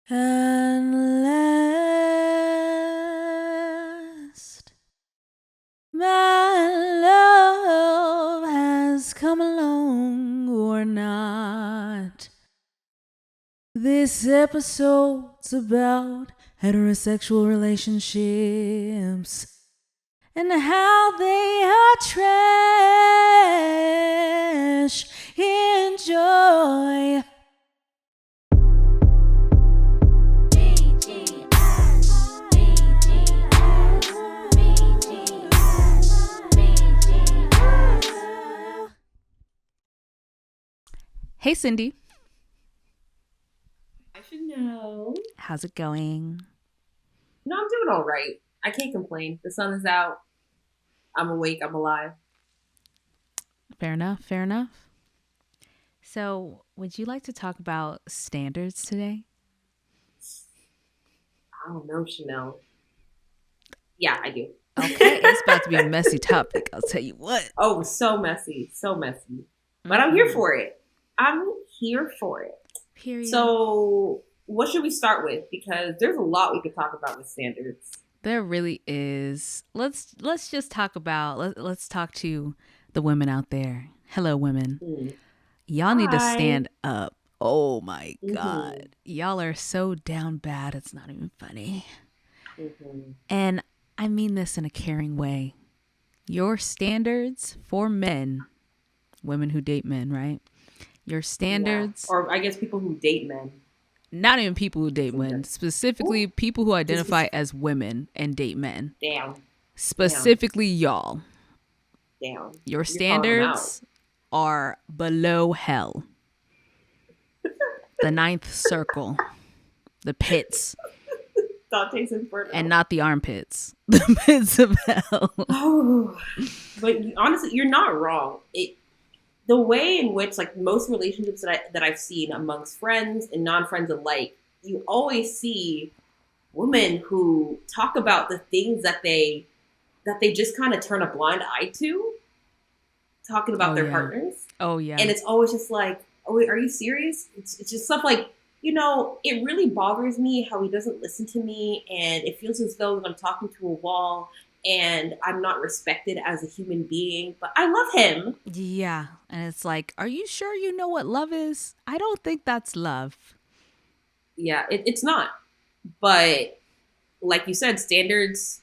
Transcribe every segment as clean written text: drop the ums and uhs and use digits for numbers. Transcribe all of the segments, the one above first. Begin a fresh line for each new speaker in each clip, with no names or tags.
Unless my love has come along or not. This episode's about heterosexual relationships and how they are trash. Enjoy. Hey, Cindy.
I should know.
How's it going?
No, I'm doing all right. I can't complain. The sun is out. I'm awake. I'm alive.
Fair enough. Fair enough. So, would you like to talk about standards today?
I don't know, Chanel. Yeah, I do.
Okay, it's about to be a messy topic. I'll tell you what.
Oh, so messy. So messy. But I'm here for it. I'm here for it.
Period.
So, what should we start with? Because there's a lot we could talk about with standards.
There really is. Let's just talk about let's talk to the women out there. Hello, women. Y'all need to
Hi.
stand up. Oh my
Mhm.
God. Y'all are so down bad. It's not even funny.
Mhm.
And I mean this in a caring way. Your standards for men, women who date men, right? Your standards,
Yeah. Or I guess people who date men.
not even people who date men, specifically
Ooh.
people who identify as women and date men.
Damn.
Specifically, y'all.
Damn.
Your
You're calling them
standards are below hell. The ninth circle. The pits.
Dante's Inferno.
And not the armpits. The pits of hell.
Oh, but honestly, you're not wrong. The way in which like most relationships that I've seen amongst friends and non-friends alike, you always see women who talk about the things that they just kind of turn a blind eye to, talking about their partners.
Oh yeah.
And it's always just like, oh, wait, are you serious? It's just stuff like, it really bothers me how he doesn't listen to me, and it feels as though I'm talking to a wall and I'm not respected as a human being, but I love him.
Yeah. And it's like, are you sure you know what love is? I don't think that's love.
Yeah, it's not. But like you said, the standards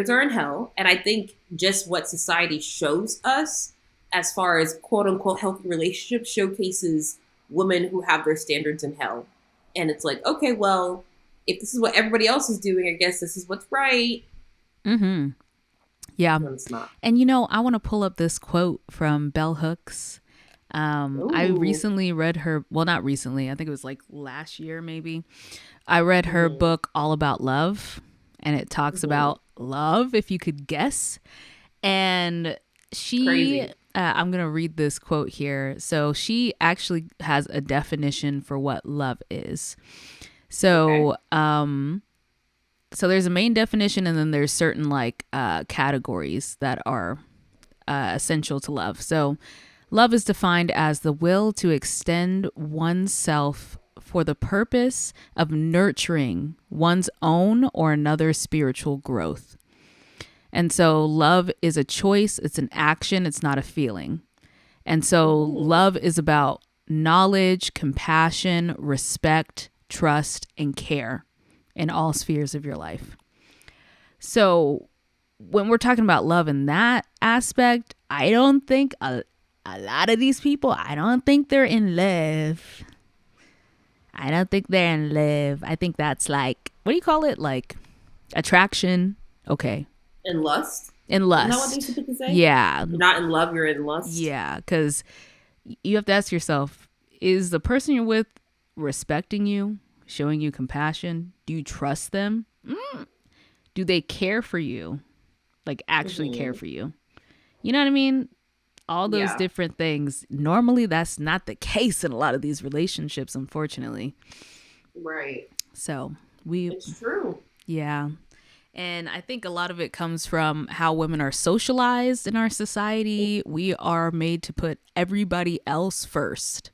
are in hell. And I think just what society shows us as far as quote unquote healthy relationships showcases women who have their standards in hell. And it's like, okay, well, if this is what everybody else is doing, I guess this is what's right.
Mm-hmm. Yeah.
No, it's not.
And I want to pull up this quote from Bell Hooks. I recently read her, well, not recently, I think it was like last year maybe. I read her book All About Love, and it talks about love, if you could guess. And she, I'm going to read this quote here. So she actually has a definition for what love is. So, so there's a main definition, and then there's certain like categories that are essential to love. So love is defined as the will to extend oneself for the purpose of nurturing one's own or another's spiritual growth. And so love is a choice, it's an action, it's not a feeling. And so love is about knowledge, compassion, respect, trust, and care in all spheres of your life. So when we're talking about love in that aspect, I don't think a lot of these people, I don't think they're in love. I don't think they're in love. I think that's like, what do you call it? Like attraction. Okay.
In lust?
In lust.
Isn't that what they typically say?
Yeah.
You're not in love, you're in lust?
Yeah, because you have to ask yourself, is the person you're with respecting you, showing you compassion? Do you trust them? Do they care for you? Like actually care for you? You know what I mean? All those different things. Normally, that's not the case in a lot of these relationships, unfortunately.
Right.
So
it's true.
Yeah. And I think a lot of it comes from how women are socialized in our society. We are made to put everybody else first.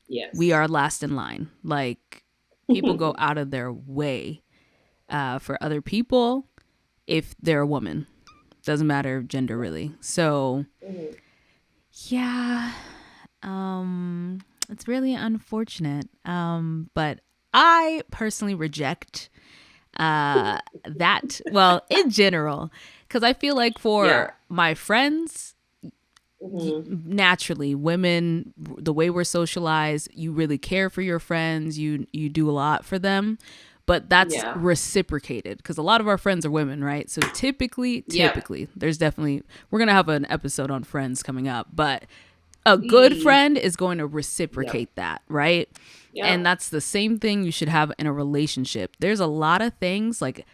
Yes.
We are last in line. Like, People go out of their way for other people if they're a woman. Doesn't matter gender really. So yeah, it's really unfortunate. But I personally reject that. Well, in general, because I feel like for my friends, naturally women, the way we're socialized, you really care for your friends, you do a lot for them, but that's reciprocated because a lot of our friends are women, right? So typically there's definitely, we're gonna have an episode on friends coming up, but a good friend is going to reciprocate that, right? And that's the same thing you should have in a relationship. There's a lot of things, like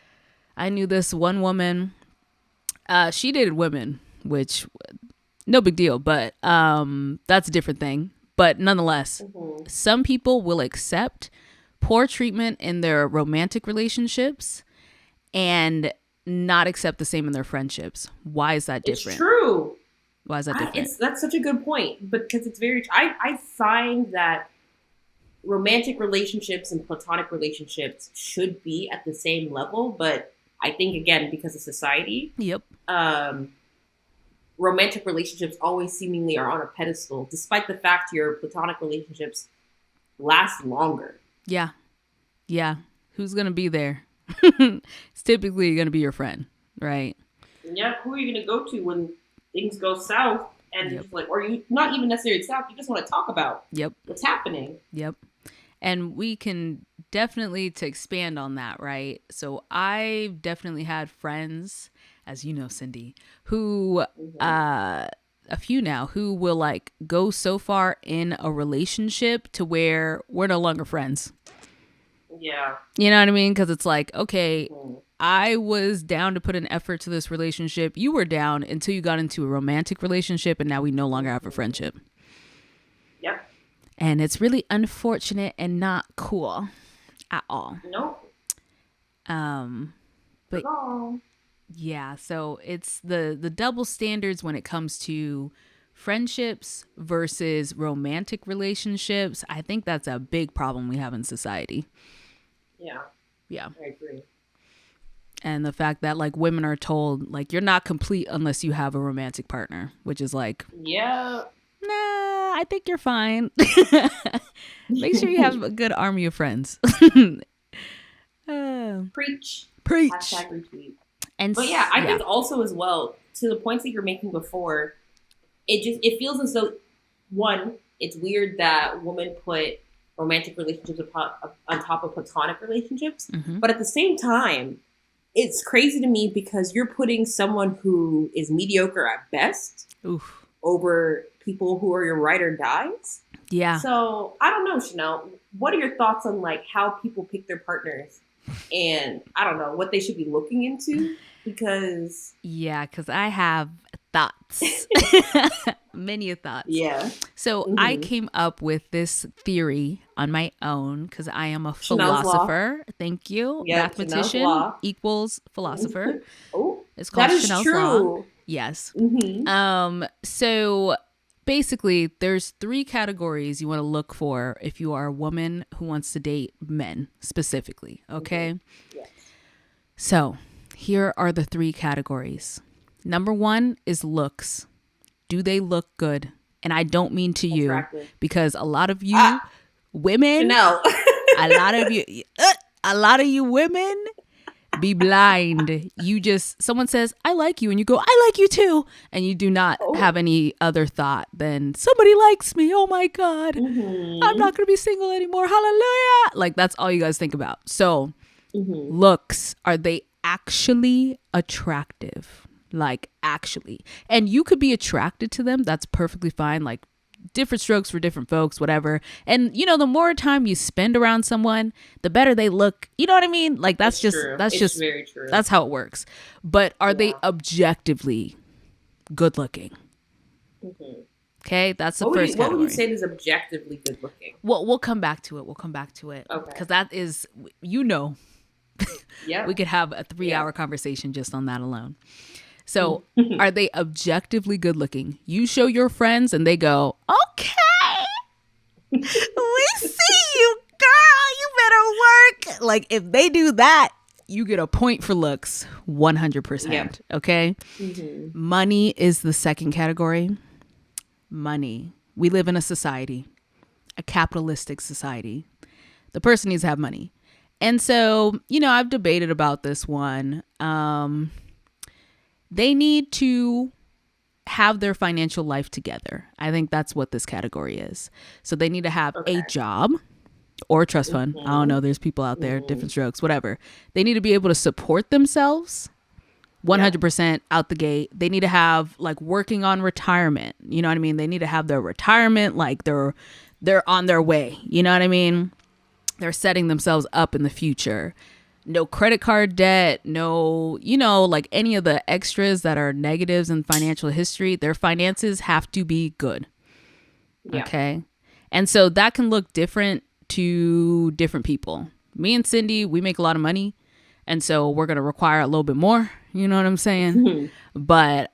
I knew this one woman, she dated women, which no big deal, but that's a different thing. But nonetheless, some people will accept poor treatment in their romantic relationships and not accept the same in their friendships. Why is that different?
It's true.
Why is that different?
That's such a good point, because it's very. I find that romantic relationships and platonic relationships should be at the same level, but I think again because of society, romantic relationships always seemingly are on a pedestal, despite the fact your platonic relationships last longer.
Yeah. Who's gonna be there? It's typically gonna be your friend, right?
Yeah. Who are you gonna go to when things go south, and just like, or you not even necessarily south, you just want to talk about what's happening.
And we can definitely, to expand on that, right? So I've definitely had friends, as you know, Cindy, who a few now, who will like go so far in a relationship to where we're no longer friends.
Yeah.
You know what I mean? Because it's like, okay, I was down to put an effort to this relationship. You were down until you got into a romantic relationship, and now we no longer have a friendship.
Yep.
And it's really unfortunate and not cool at all.
Nope.
But yeah, so it's the double standards when it comes to friendships versus romantic relationships. I think that's a big problem we have in society. Yeah.
I agree.
And the fact that like women are told like you're not complete unless you have a romantic partner, which is like, nah, I think you're fine. Make sure you have a good army of friends.
Preach.
Hashtag
retweet. But yeah, I think also as well, to the points that you're making before, it feels as though, one, it's weird that women put romantic relationships on top of platonic relationships. But at the same time, it's crazy to me because you're putting someone who is mediocre at best over people who are your ride or dies. Yeah. So I don't know, Chanel. What are your thoughts on like how people pick their partners, and I don't know what they should be looking into? Because
I have thoughts, many thoughts. Yeah. So I came up with this theory on my own because I am a philosopher. Thank you. Mathematician equals philosopher. It's called Chanel's Law. Yes. So basically, there's 3 categories you want to look for if you are a woman who wants to date men specifically. Okay. Yes. So here are the 3 categories. Number 1 is looks. Do they look good? And I don't mean to you, because a lot of you women, a lot of you women be blind. You just, someone says, I like you. And you go, I like you too. And you do not have any other thought than somebody likes me. Oh my God. I'm not going to be single anymore. Hallelujah. Like that's all you guys think about. So looks, are they actually attractive? Like actually. And you could be attracted to them. That's perfectly fine. Like different strokes for different folks, whatever. And you know, the more time you spend around someone, the better they look. You know what I mean? Like that's just very true. That's how it works. But are they objectively good looking? Okay, that's the first category.
What would you say is objectively good looking?
Well, we'll come back to it. Okay. Because that is, you know, we could have a 3-hour conversation just on that alone. So are they objectively good looking? You show your friends and they go, okay, we see you, girl. You better Like, if they do that, you get a point for looks, 100%.
Yep.
Okay? Money is the second category. Money. We live in a society, a capitalistic society. The person needs to have money. And so, I've debated about this one. They need to have their financial life together. I think that's what this category is. So they need to have a job or a trust fund. I don't know. There's people out there, different strokes, whatever. They need to be able to support themselves 100% out the gate. They need to have like working on retirement. You know what I mean? They need to have their retirement. Like they're on their way. You know what I mean? They're setting themselves up in the future. No credit card debt, no, like any of the extras that are negatives in financial history. Their finances have to be good. Yeah. Okay. And so that can look different to different people. Me and Cindy, we make a lot of money. And so we're going to require a little bit more. You know what I'm saying? But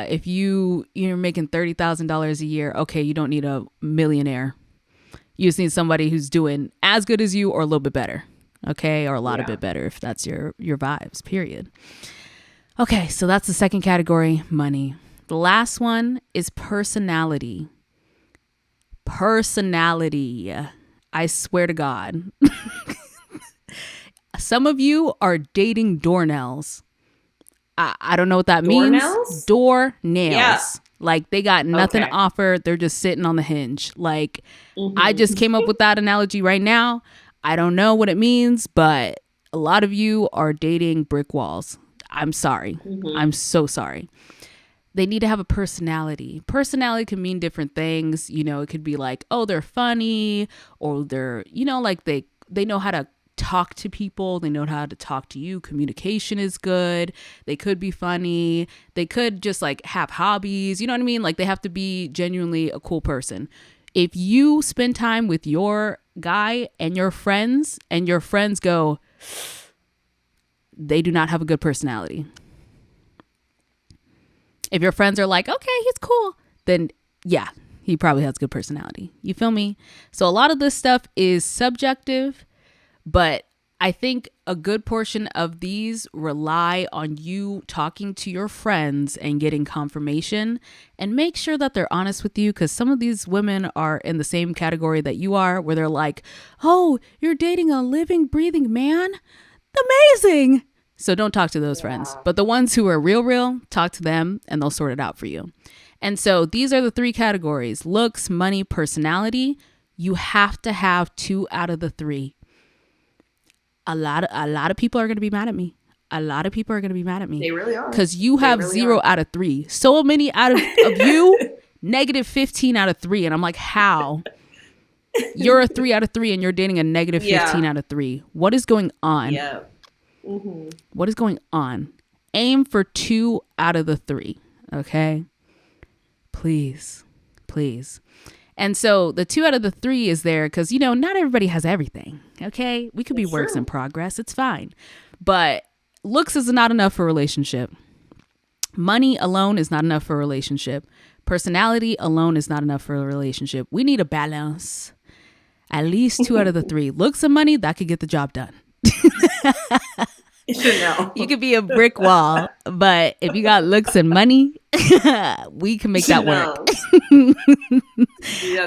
if you're making $30,000 a year, okay, you don't need a millionaire. You just need somebody who's doing as good as you or a little bit better. Okay, or a lot of bit better if that's your vibes, period. Okay, so that's the second category, money. The last one is personality. Personality. I swear to God. Some of you are dating doornails. I don't know what that means. Door nails. Yeah. Like they got nothing to offer. They're just sitting on the hinge. Like I just came up with that analogy right now. I don't know what it means, but a lot of you are dating brick walls. I'm sorry. I'm so sorry. They need to have a personality. Personality can mean different things. It could be like, oh, they're funny, or they're, like they know how to talk to people. They know how to talk to you. Communication is good. They could be funny. They could just like have hobbies. You know what I mean? Like they have to be genuinely a cool person. If you spend time with your guy and your friends go, they do not have a good personality. If your friends are like, okay, he's cool, then yeah, he probably has good personality. You feel me? So a lot of this stuff is subjective, but I think a good portion of these rely on you talking to your friends and getting confirmation, and make sure that they're honest with you, because some of these women are in the same category that you are, where they're like, oh, you're dating a living, breathing man? Amazing. So don't talk to those friends. But the ones who are real, talk to them and they'll sort it out for you. And so these are the three categories: looks, money, personality. You have to have 2 out of the 3. A lot of people are going to be mad at me. A lot of people are going to be mad at me.
They really are.
Because you have really 0 out of 3. So many out of you, negative 15 out of 3. And I'm like, how? You're a 3 out of 3 and you're dating a negative 15 out of 3. What is going on?
Yeah.
What is going on? Aim for 2 out of the 3. Okay? Please. And so the 2 out of the 3 is there because, not everybody has everything. Okay? We could be works in progress. It's fine. But looks is not enough for a relationship. Money alone is not enough for a relationship. Personality alone is not enough for a relationship. We need a balance. At least 2 out of the 3. Looks and money, that could get the job done.
No.
You could be a brick wall, but if you got looks and money, we can make that work.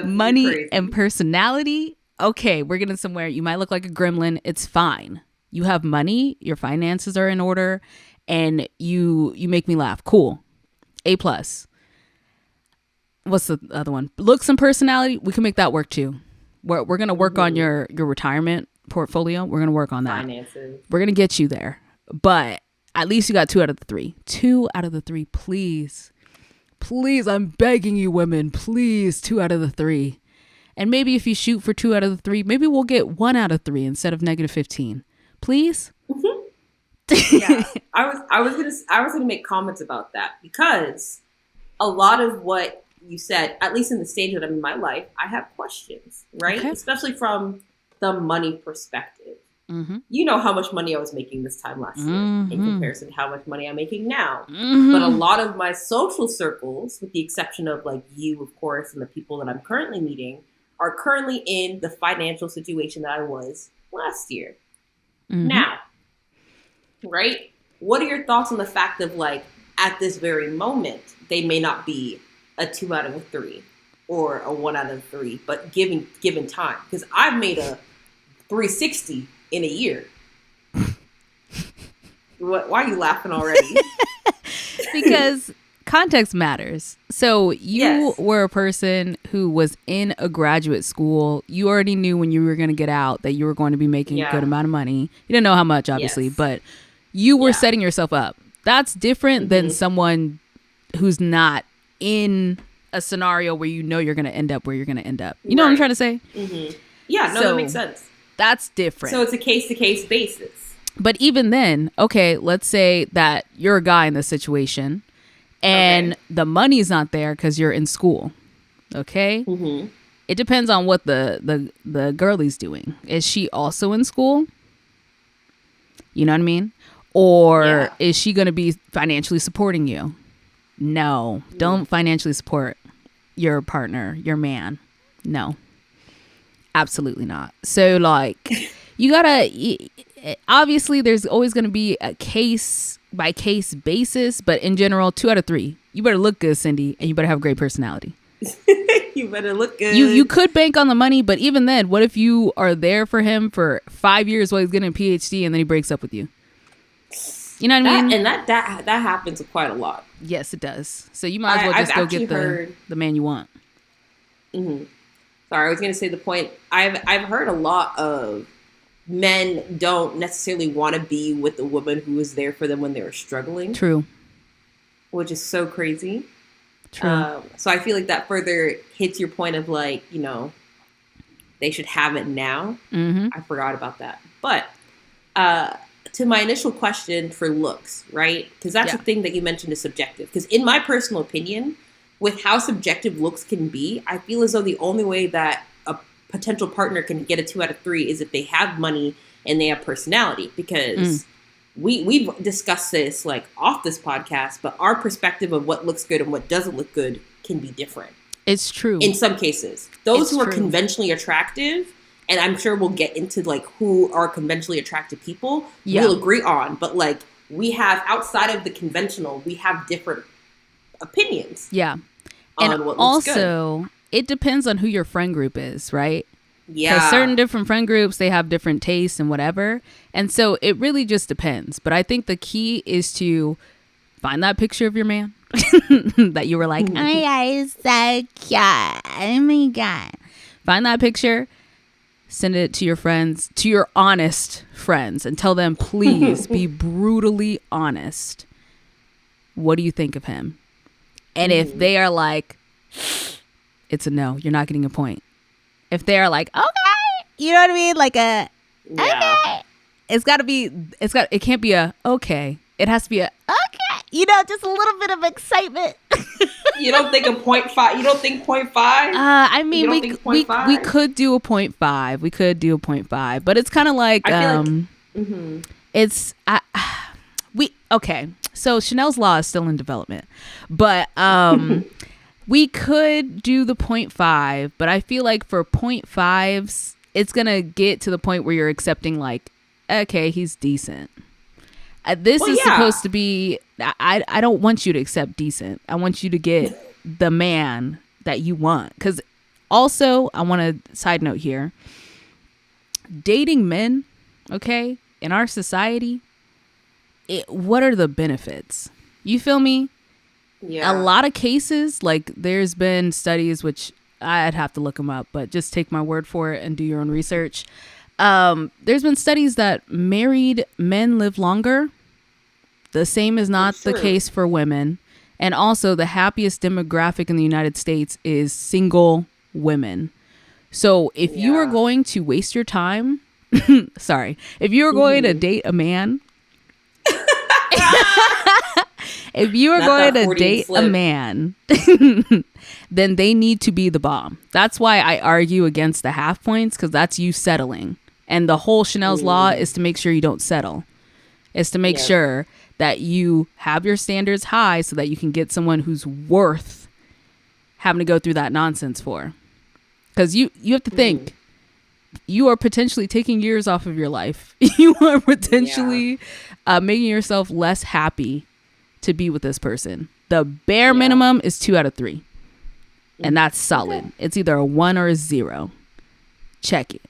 Money and personality. Okay, we're getting somewhere. You might look like a gremlin. It's fine. You have money, your finances are in order, and you make me laugh. Cool. A+. What's the other one? Looks and personality. We can make that work too. We're going to work on your retirement portfolio. We're going to work on that.
Finances.
We're going to get you there. But at least you got 2 out of the 3. 2 out of the 3, please. Please, I'm begging you, women. Please, 2 out of the 3. And maybe if you shoot for 2 out of the 3, maybe we'll get 1 out of 3 instead of negative 15. Please?
Yeah. I was gonna make comments about that, because a lot of what you said, at least in the stage that I'm in my life, I have questions, right? Okay. Especially from the money perspective. You know how much money I was making this time last year in comparison to how much money I'm making now. But a lot of my social circles, with the exception of like you, of course, and the people that I'm currently meeting, are currently in the financial situation that I was last year.
Mm-hmm.
Now, right? What are your thoughts on the fact of like at this very moment they may not be a 2 out of 3 or a 1 out of 3, but given time? Because I've made a 360 in a year. Why are you laughing already?
Because context matters. So you
Yes.
were a person who was in a graduate school. You already knew when you were going to get out that you were going to be making a good
Yeah.
amount of money. You didn't know how much, obviously,
Yes.
but you were
Yeah.
setting yourself up. That's different than someone who's not in a scenario where you know you're going to end up where you're going to end up. You know what I'm
Right.
trying to say?
Yeah, no, that makes
So
sense.
that's different.
So it's a case to case basis.
But even then, okay, let's say that you're a guy in this situation and
Okay.
the money's not there because you're in school. Okay? It depends on what the girlie's doing. Is she also in school? You know what I mean? Or
Yeah.
is she going to be financially supporting you? No. Don't financially support your partner, your man. No. Absolutely not. So, like, you gotta, obviously, there's always going to be a case by case basis, but in general, 2 out of 3. You better look good, Cindy, and you better have a great personality.
You better look good.
You could bank on the money, but even then, what if you are there for him for 5 years while he's getting a PhD and then he breaks up with you? You know what I mean?
And that happens quite a lot.
Yes, it does. So you might as well
I've
just go
actually
get
heard.
the man you want.
Sorry, I was going to say the point. I've heard a lot of men don't necessarily want to be with the woman who was there for them when they were struggling,
True.
which is so crazy.
True.
So I feel like that further hits your point of like, you know, they should have it now. I forgot about that. But to my initial question for looks, right? Because that's the thing that you mentioned is subjective. Because in my personal opinion, with how subjective looks can be, I feel as though the only way that a potential partner can get a 2 out of 3 is if they have money and they have personality. Because we've discussed this like off this podcast, but our perspective of what looks good and what doesn't look good can be different.
It's true.
In some cases, those
It's
who are
true.
conventionally attractive, and I'm sure we'll get into like who are conventionally attractive people,
Yeah.
we'll agree on. But like we have outside of the conventional, we have different opinions.
Yeah.
On
And
what looks good.
also, it depends on who your friend group is, right? Because
Yeah.
certain different friend groups, they have different tastes and whatever. And so it really just depends. But I think the key is to find that picture of your man that you were like, oh my God, he's so cute. Oh my God. Find that picture, send it to your friends, to your honest friends, and tell them, please be brutally honest. What do you think of him? And if they are like, it's a no, you're not getting a point. If they are like, okay, you know what I mean? Like a, okay. It can't be a, okay. It has to be a, okay. You know, just a little bit of excitement.
You don't think a 0.5? You don't think 0.5?
I mean,
You don't
we
think
we
0.5?
could do a 0.5. We could do a 0.5, but it's kind of like,
I feel like
it's okay. So Chanel's law is still in development, but we could do the 0.5, but I feel like for 0.5s, it's gonna get to the point where you're accepting like, okay, he's decent. This is supposed to be. I don't want you to accept decent. I want you to get the man that you want. Because also, I want a side note here. Dating men, okay, in our society, what are the benefits? You feel me?
Yeah.
A lot of cases, like there's been studies, which I'd have to look them up, but just take my word for it and do your own research. There's been studies that married men live longer. The same is not the case for women. And also the happiest demographic in the United States is single women. So if you are going to waste your time, if you are going to date a man, if you are going to date a man, then they need to be the bomb. That's why I argue against the half points, because that's you settling. And the whole Chanel's law is to make sure you don't settle. It's to make sure that you have your standards high so that you can get someone who's worth having to go through that nonsense for. Because you have to think, you are potentially taking years off of your life. You are
Yeah.
potentially making yourself less happy to be with this person. The bare
Yeah.
minimum is 2 out of 3. And that's
Okay.
solid. It's either a 1 or a 0. Check it.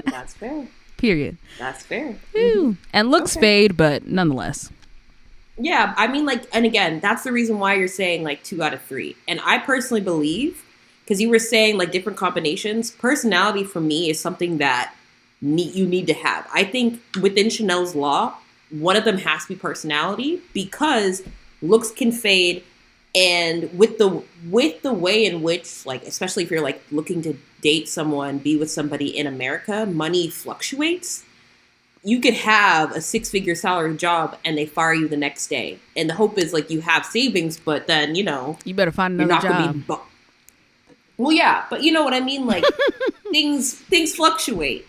That's fair.
Period.
That's fair.
And looks
Okay.
fade, but nonetheless.
Yeah, I mean, like, and again, that's the reason why you're saying like 2 out of 3. And I personally believe, because you were saying like different combinations, personality for me is something that you need to have. I think within Chanel's law, one of them has to be personality because looks can fade, and with the way in which, like, especially if you're like looking to date someone, be with somebody in America, money fluctuates. You could have a 6-figure salary job and they fire you the next day. And the hope is like you have savings, but then,
You better find
you're
another
not going to
job.
be well, yeah, but you know what I mean? Like things fluctuate.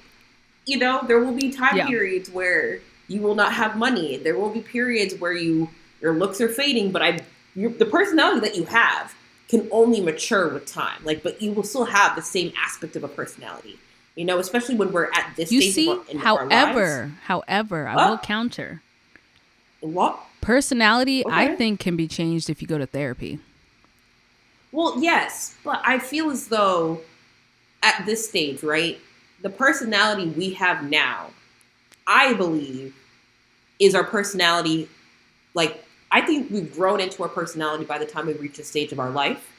There will be time periods where you will not have money. There will be periods where your looks are fading, but the personality that you have can only mature with time. Like, but you will still have the same aspect of a personality. Especially when we're at this
You
stage
see,
of our lives.
however, I will counter.
What?
Personality, I
Okay.
think, can be changed if you go to therapy.
Well, yes, but I feel as though at this stage, right, the personality we have now, I believe, is our personality. Like, I think we've grown into our personality by the time we reach this stage of our life,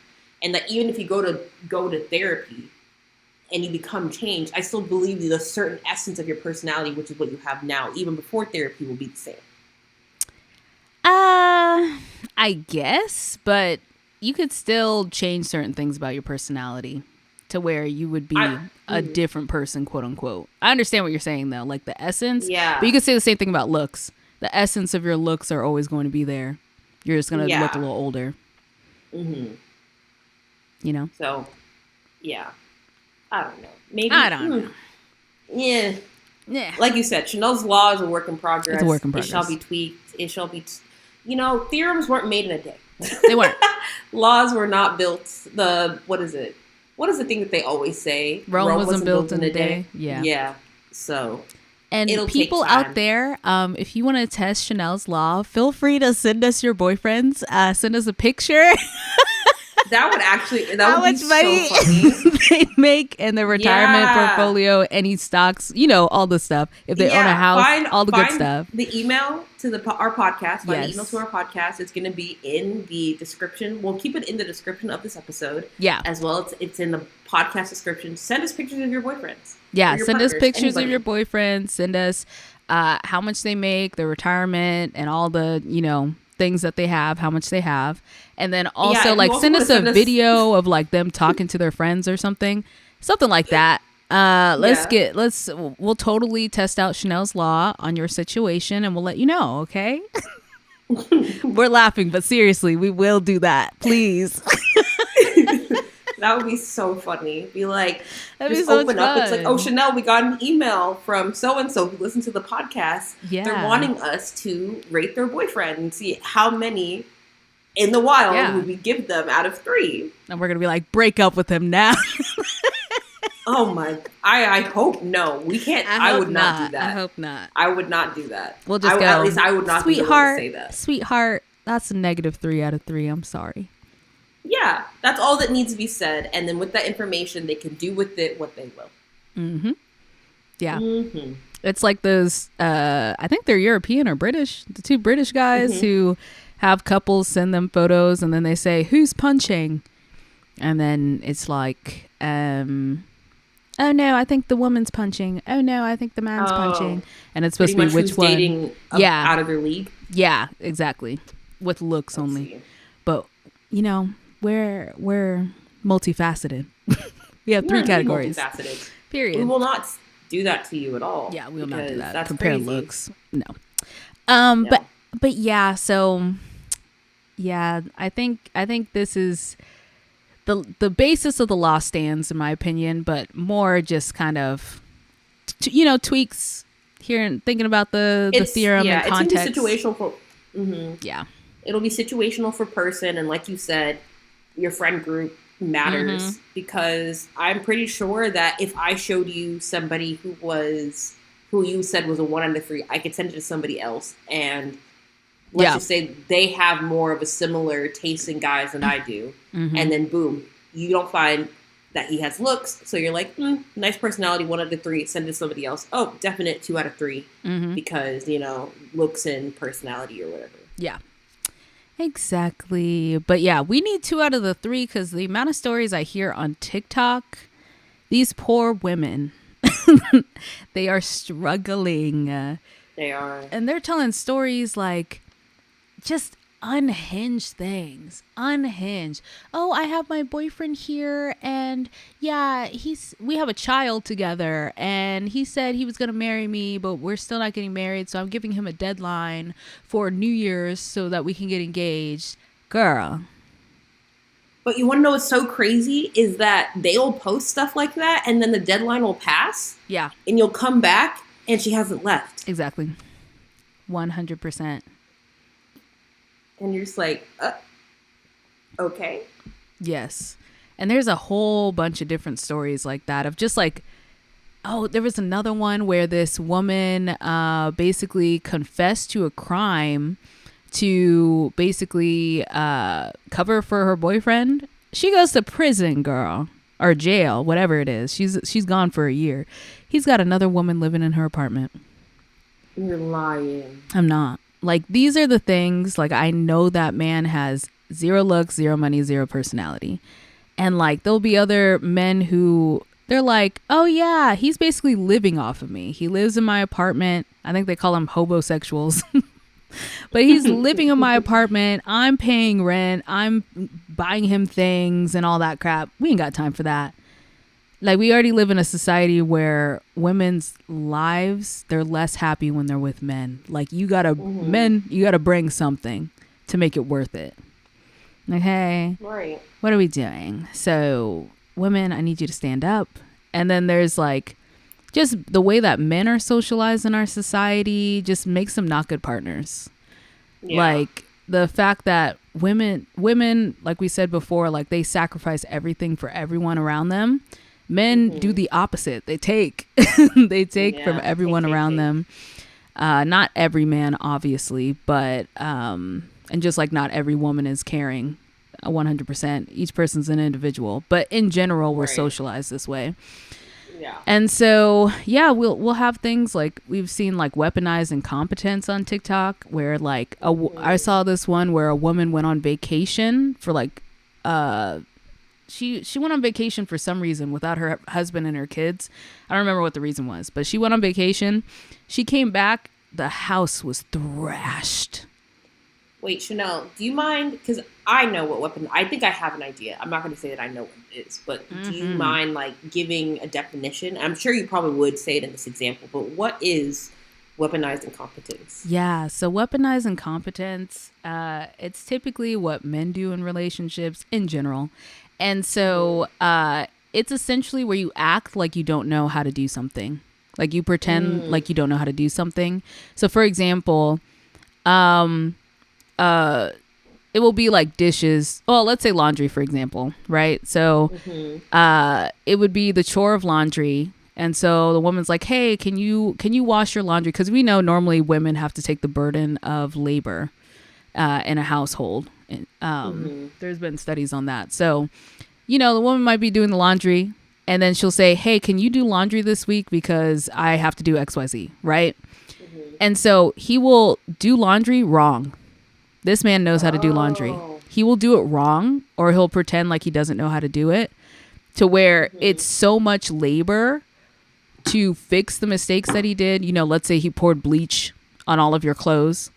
and that even if you go to therapy and you become changed, I still believe that a certain essence of your personality, which is what you have now, even before therapy, will be the same.
I guess, but you could still change certain things about your personality to where you would be a different person, quote unquote. I understand what you're saying though, like the essence.
Yeah.
But you could say the same thing about looks. The essence of your looks are always going to be there. You're just going to look a little older.
So, yeah. I don't know. Maybe.
I don't know.
Yeah.
Yeah.
Like you said, Chanel's law is a work in progress.
It's a work in progress.
It shall be tweaked. It shall be... theorems weren't made in a day.
They weren't.
Laws were not built. What is it? What is the thing that they always say?
Rome wasn't built in a day. Yeah.
Yeah. So...
And
it'll
people
take time.
out there, if you want to test Chanel's law, feel free to send us your boyfriends. Send us a picture.
That would actually... That
How
would
much
be
money
so funny.
they make in their retirement portfolio, any stocks, all the stuff. If they own a house, all the good stuff.
The email to our podcast. Find
Yes.
the email to our podcast. It's going to be in the description. We'll keep it in the description of this episode.
Yeah.
As well, it's in the podcast description. Send us pictures of your boyfriends.
Yeah,
your
send us
partners,
pictures
anybody.
of your boyfriends. Send us how much they make, their retirement, and all the, things that they have, how much they have. And then also,
if you also
send
wanna
us a
send us-
video of, them talking to their friends or something. Something like that. We'll totally test out Chanel's law on your situation and we'll let you know, okay? We're laughing, but seriously, we will do that. Please.
That would be so funny. Be like,
That'd
just
be so
open up. It's like,
fun.
oh, Chanel, we got an email from so-and-so who listened to the podcast.
Yeah.
They're wanting us to rate their boyfriend and see how many in the wild would we give them out of 3.
And we're going to be like, break up with him now.
Oh my, I hope no. We can't. I would not do that.
I hope not.
I would not do that.
We'll just go.
At least I would not be the one to say that.
Sweetheart, that's a -3 out of 3. I'm sorry.
Yeah, that's all that needs to be said. And then with that information, they can do with it what they will.
Mm-hmm. Yeah.
Mm-hmm.
It's like those, I think they're European or British, the 2 British guys who have couples send them photos and then they say, who's punching? And then it's like, oh no, I think the woman's punching. Oh no, I think the man's punching. And it's supposed to be which one.
Dating out of their league.
Yeah, exactly. With looks
Let's
only.
see.
But, we're multifaceted. We have 3 categories.
Multifaceted.
Period.
We will not do that to you at all.
Yeah, we will not do that.
That's
Compare
crazy.
looks. No.
No.
But yeah, so yeah, I think this is the basis of the law stands in my opinion, but more just kind of tweaks here and thinking about the theorem and context.
It's gonna be situational for
Yeah.
it'll be situational for person, and like you said, your friend group,
Mm-hmm.
matters because I'm pretty sure that if I showed you somebody who you said was a 1 out of 3, I could send it to somebody else, and let's
Yeah.
just say they have more of a similar taste in guys than I do,
Mm-hmm.
and then boom, you don't find that he has looks, so you're like, nice personality, 1 out of 3, send it to somebody else. Oh, definite 2 out of 3,
Mm-hmm.
because looks and personality or whatever.
Yeah. Exactly. But yeah, we need 2 out of the 3 because the amount of stories I hear on TikTok, these poor women, they are struggling.
They are.
And they're telling stories like just unhinged things. Unhinged. Oh, I have my boyfriend here and yeah, we have a child together and he said he was going to marry me, but we're still not getting married, so I'm giving him a deadline for New Year's so that we can get engaged. Girl.
But you want to know what's so crazy is that they'll post stuff like that, and then the deadline will pass,
Yeah,
and you'll come back, and she hasn't left,
exactly. 100%.
and you're just like, okay.
Yes. And there's a whole bunch of different stories like that of just like, oh, there was another one where this woman basically confessed to a crime to basically cover for her boyfriend. She goes to prison, girl, or jail, whatever it is. She's gone for a year. He's got another woman living in her apartment.
You're lying.
I'm not. Like, these are the things, like, I know that man has zero looks, zero money, zero personality. And like, there'll be other men who they're like, oh yeah, he's basically living off of me. He lives in my apartment. I think they call them hobosexuals. But he's living in my apartment. I'm paying rent. I'm buying him things and all that crap. We ain't got time for that. Like, we already live in a society where women's lives, they're less happy when they're with men. Like, men, you gotta bring something to make it worth it. Okay.
Right.
What are we doing? So, women, I need you to stand up. And then there's like just the way that men are socialized in our society just makes them not good partners.
Yeah.
Like, the fact that women, like we said before, like, they sacrifice everything for everyone around them. Men do the opposite. They take they take from everyone around them. Not every man, obviously, but and just like not every woman is caring 100%. Each person's an individual, but in general, we're socialized this way.
Yeah.
And so, yeah, we'll have things like we've seen like weaponized incompetence on TikTok, where like I saw this one where a woman went on vacation for like she went on vacation for some reason without her husband and her kids. I don't remember what the reason was, but she went on vacation. She came back, the house was thrashed.
Wait, Chanel, do you mind? Because I know what weapon. I think I have an idea. I'm not going to say that I know what it is, but do you mind like giving a definition? I'm sure you probably would say it in this example, but what is weaponized incompetence?
Yeah, so weaponized incompetence, it's typically what men do in relationships in general. And so it's essentially where you act like you don't know how to do something. Like, you pretend like you don't know how to do something. So, for example, it will be like dishes. Well, let's say laundry, for example, right? So it would be the chore of laundry. And so the woman's like, hey, can you wash your laundry? Because we know normally women have to take the burden of labor in a household. There's been studies on that. So, the woman might be doing the laundry, and then she'll say, hey, can you do laundry this week? Because I have to do XYZ, right? And so he will do laundry wrong. This man knows how to do laundry. He will do it wrong, or he'll pretend like he doesn't know how to do it, to where it's so much labor to fix the mistakes that he did. Let's say he poured bleach on all of your clothes,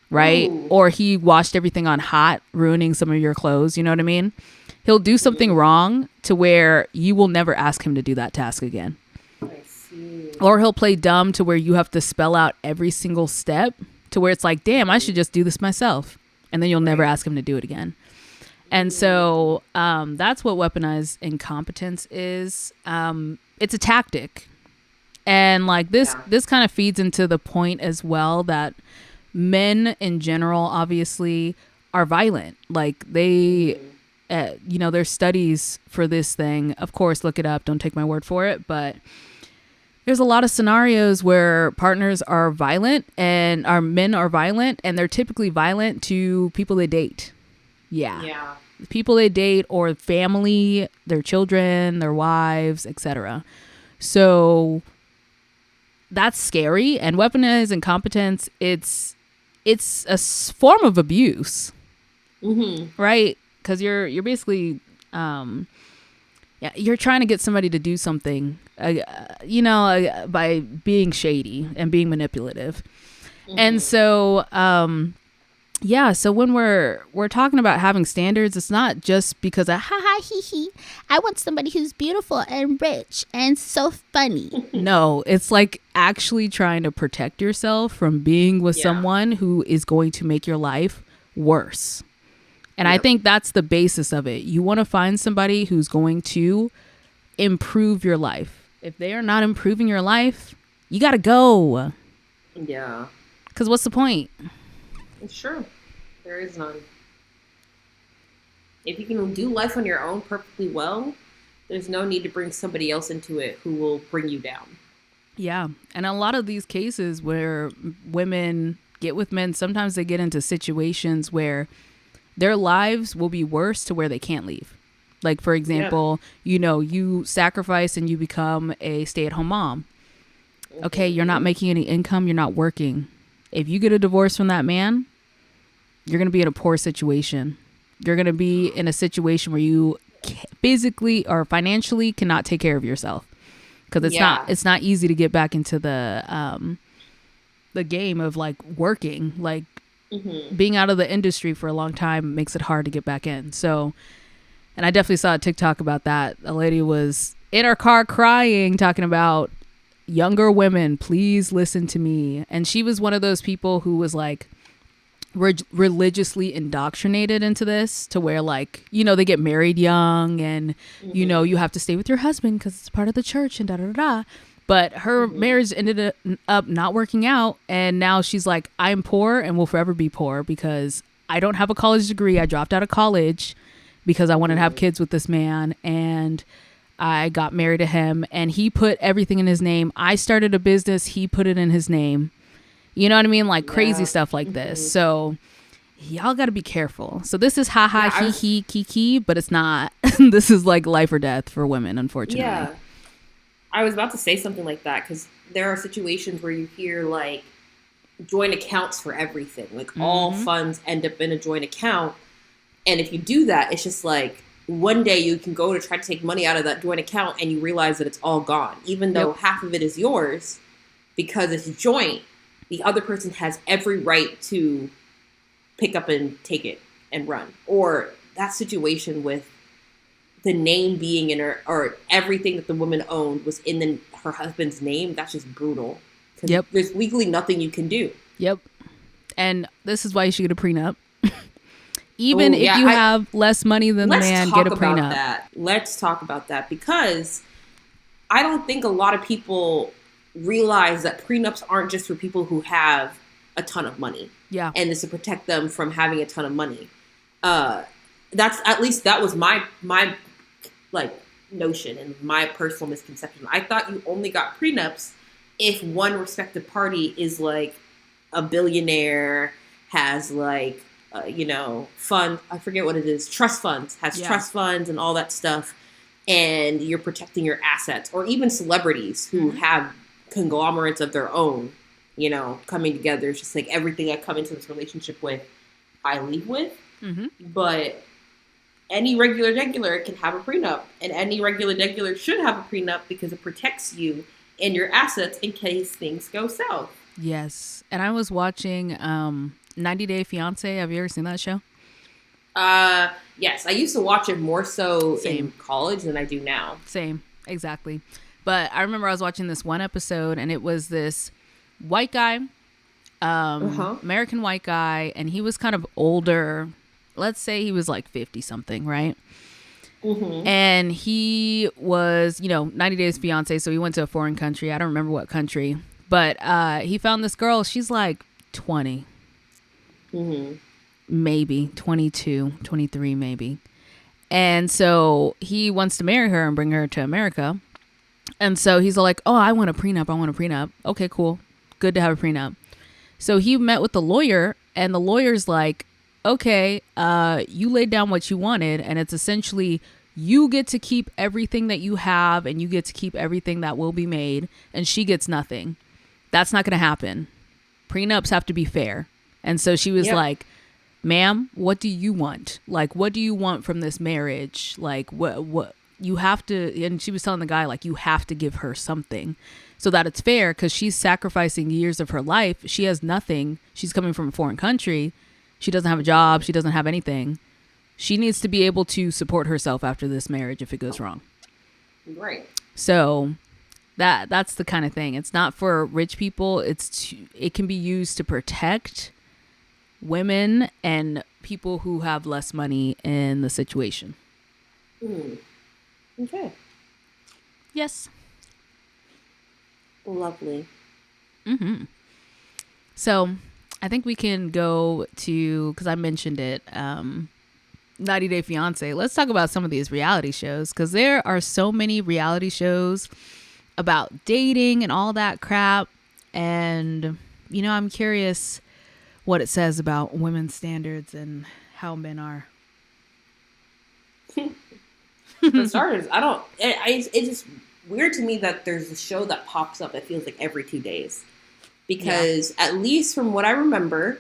right?
Ooh.
Or he washed everything on hot, ruining some of your clothes. You know what I mean? He'll do something wrong to where you will never ask him to do that task again.
I see.
Or he'll play dumb to where you have to spell out every single step, to where it's like, damn, I should just do this myself. And then you'll never ask him to do it again. And so that's what weaponized incompetence is. It's a tactic. And like this kind of feeds into the point as well that men in general, obviously, are violent. Like, they there's studies for this thing. Of course, look it up. Don't take my word for it. But there's a lot of scenarios where partners are violent and our men are violent, and they're typically violent to people they date. Yeah. People they date or family, their children, their wives, etc. So that's scary. And weaponized incompetence, it's a form of abuse, right? Because you're basically, you're trying to get somebody to do something, by being shady and being manipulative. And so, so when we're talking about having standards, it's not just because of ha ha he he. I want somebody who's beautiful and rich and so funny. No, it's like actually trying to protect yourself from being with someone who is going to make your life worse. And I think that's the basis of it. You want to find somebody who's going to improve your life. If they are not improving your life, you got to go.
Yeah.
Because what's the point?
Sure. There is none. If you can do life on your own perfectly well, there's no need to bring somebody else into it who will bring you down.
Yeah. And a lot of these cases where women get with men, sometimes they get into situations where their lives will be worse to where they can't leave. Like, for example, you sacrifice and you become a stay-at-home mom. Okay, you're not making any income. You're not working. If you get a divorce from that man, you're going to be in a poor situation. You're going to be in a situation where you physically or financially cannot take care of yourself. Because it's not easy to get back into the game of like working. Like, being out of the industry for a long time makes it hard to get back in. So, and I definitely saw a TikTok about that. A lady was in her car crying, talking about younger women, please listen to me. And she was one of those people who was like religiously indoctrinated into this, to where like, they get married young and, you have to stay with your husband because it's part of the church and da da da. But her marriage ended up not working out. And now she's like, I'm poor and will forever be poor because I don't have a college degree. I dropped out of college because I wanted to have kids with this man. And I got married to him and he put everything in his name. I started a business. He put it in his name. You know what I mean? Like crazy stuff like this. So y'all got to be careful. So this is ha ha he he kiki, but it's not. This is like life or death for women, unfortunately.
Yeah. I was about to say something like that because there are situations where you hear like joint accounts for everything. Like all funds end up in a joint account. And if you do that, it's just like one day you can go to try to take money out of that joint account and you realize that it's all gone. Even though half of it is yours, because it's joint, the other person has every right to pick up and take it and run. Or that situation with the name being in her, or everything that the woman owned was in her husband's name, that's just brutal.
Yep.
There's legally nothing you can do.
Yep. And this is why you should get a prenup. Even if you have less money than the man, get a prenup.
Let's talk about that because I don't think a lot of people realize that prenups aren't just for people who have a ton of money.
Yeah.
And it's to protect them from having a ton of money. That was my like notion and my personal misconception. I thought you only got prenups if one respective party is like a billionaire, has like fund, I forget what it is, trust funds, trust funds and all that stuff, and you're protecting your assets. Or even celebrities who have conglomerates of their own, coming together. It's just like everything I come into this relationship with, I leave with. But any regular degular can have a prenup, and any regular degular should have a prenup because it protects you and your assets in case things go south.
Yes. And I was watching 90 Day Fiancé. Have you ever seen that show?
Yes. I used to watch it more so in college than I do now.
Same. Exactly. But I remember I was watching this one episode and it was this white guy, American white guy, and he was kind of older. Let's say he was like 50 something, right? And he was, 90 Days Fiancé. So he went to a foreign country. I don't remember what country, but he found this girl. She's like 20, maybe 22, 23, maybe. And so he wants to marry her and bring her to America. And so he's like, oh, I want a prenup. I want a prenup. Okay, cool. Good to have a prenup. So he met with the lawyer, and the lawyer's like, okay, you laid down what you wanted, and it's essentially you get to keep everything that you have, and you get to keep everything that will be made, and she gets nothing. That's not going to happen. Prenups have to be fair. And so she was like, ma'am, what do you want? Like, what do you want from this marriage? Like, what you have to, and she was telling the guy, like, you have to give her something so that it's fair, because she's sacrificing years of her life. She has nothing. She's coming from a foreign country. She doesn't have a job. She doesn't have anything. She needs to be able to support herself after this marriage if it goes wrong.
Right.
So that's the kind of thing. It's not for rich people. It can be used to protect women and people who have less money in the situation.
Okay.
Yes.
Lovely.
So I think we can go to, because I mentioned it, 90 Day Fiance. Let's talk about some of these reality shows, because there are so many reality shows about dating and all that crap. And, I'm curious what it says about women's standards and how men are.
For starters, I don't. It's just weird to me that there's a show that pops up that feels like every 2 days. Because at least from what I remember,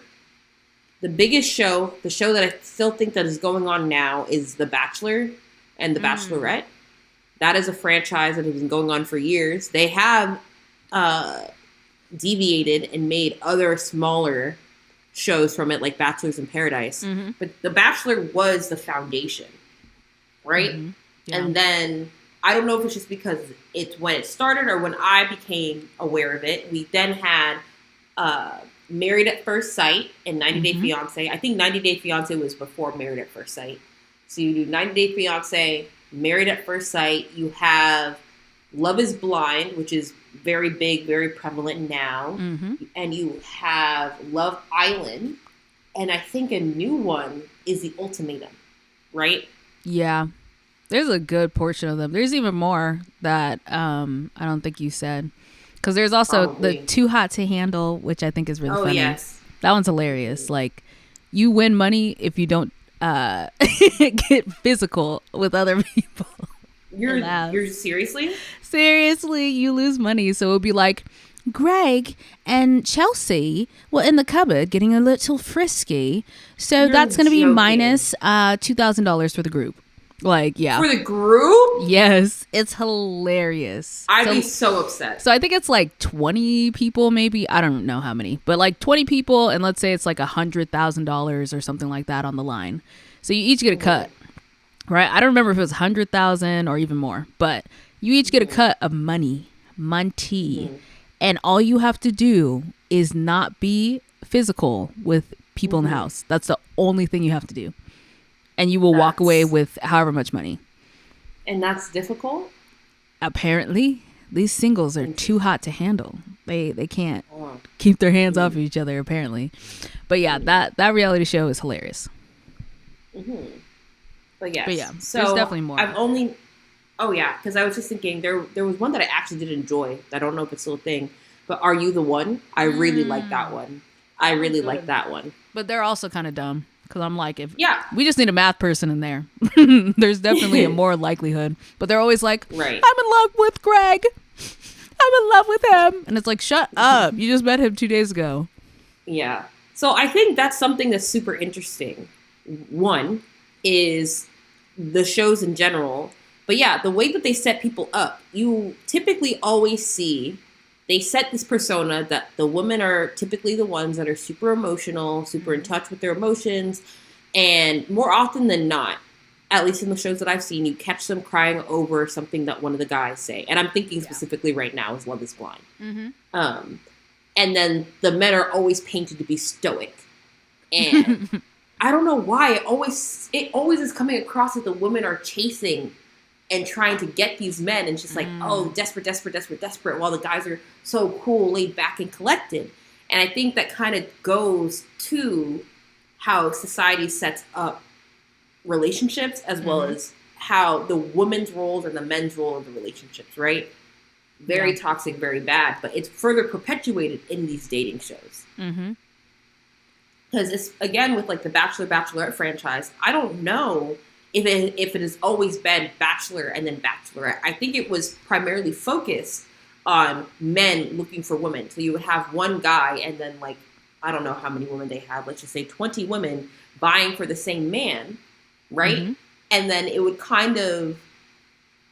the biggest show, the show that I still think that is going on now, is The Bachelor and The Bachelorette. That is a franchise that has been going on for years. They have deviated and made other smaller shows from it, like Bachelors in Paradise. But The Bachelor was the foundation, right? Yeah. And then I don't know if it's just because it's when it started or when I became aware of it. We then had Married at First Sight and 90 Day Fiance. I think 90 Day Fiance was before Married at First Sight. So you do 90 Day Fiance, Married at First Sight. You have Love is Blind, which is very big, very prevalent now. And you have Love Island. And I think a new one is The Ultimatum, right?
Yeah. There's a good portion of them. There's even more that I don't think you said. Because there's also the Too Hot to Handle, which I think is really funny. Yes. That one's hilarious. Like, you win money if you don't get physical with other people.
You're seriously?
Seriously, you lose money. So it would be like, Greg and Chelsea were in the cupboard getting a little frisky. So that's going to be minus $2,000 for the group. Like, yeah.
For the group?
Yes. It's hilarious.
I'd be so upset.
So I think it's like 20 people, maybe. I don't know how many. But like 20 people, and let's say it's like $100,000 or something like that on the line. So you each get a cut, right? I don't remember if it was 100,000 or even more. But you each get a cut of money. And all you have to do is not be physical with people in the house. That's the only thing you have to do. And you will walk away with however much money.
And that's difficult?
Apparently, these singles are too hot to handle. They can't keep their hands off of each other, apparently. But yeah, that reality show is hilarious.
But yeah, so
there's definitely more.
Because I was just thinking, there was one that I actually did enjoy. I don't know if it's still a thing. But Are You the One? I really like that one. I really like that one.
But they're also kind of dumb. Because I'm like, we just need a math person in there. There's definitely a more likelihood. But they're always like, I'm in love with Greg. I'm in love with him. And it's like, shut up. You just met him 2 days ago.
Yeah. So I think that's something that's super interesting. One is the shows in general. But yeah, the way that they set people up, you typically always see they set this persona that the women are typically the ones that are super emotional, super in touch with their emotions. And more often than not, at least in the shows that I've seen, you catch them crying over something that one of the guys say. And I'm thinking specifically right now is Love is Blind. And then the men are always painted to be stoic. And I don't know why. It always is coming across that the women are chasing and trying to get these men, and just like, desperate, while the guys are so cool, laid back, and collected. And I think that kind of goes to how society sets up relationships as well
Mm-hmm.
as how the women's roles and the men's role in the relationships, right?
Yeah.
Very toxic, very bad, but it's further perpetuated in these dating shows.
Mm-hmm.
Because it's, again, with like the Bachelor Bachelorette franchise, I don't know if it has always been Bachelor and then Bachelorette. I think it was primarily focused on men looking for women. So you would have one guy and then like, I don't know how many women they have, let's just say 20 women vying for the same man, right?
Mm-hmm.
And then it would kind of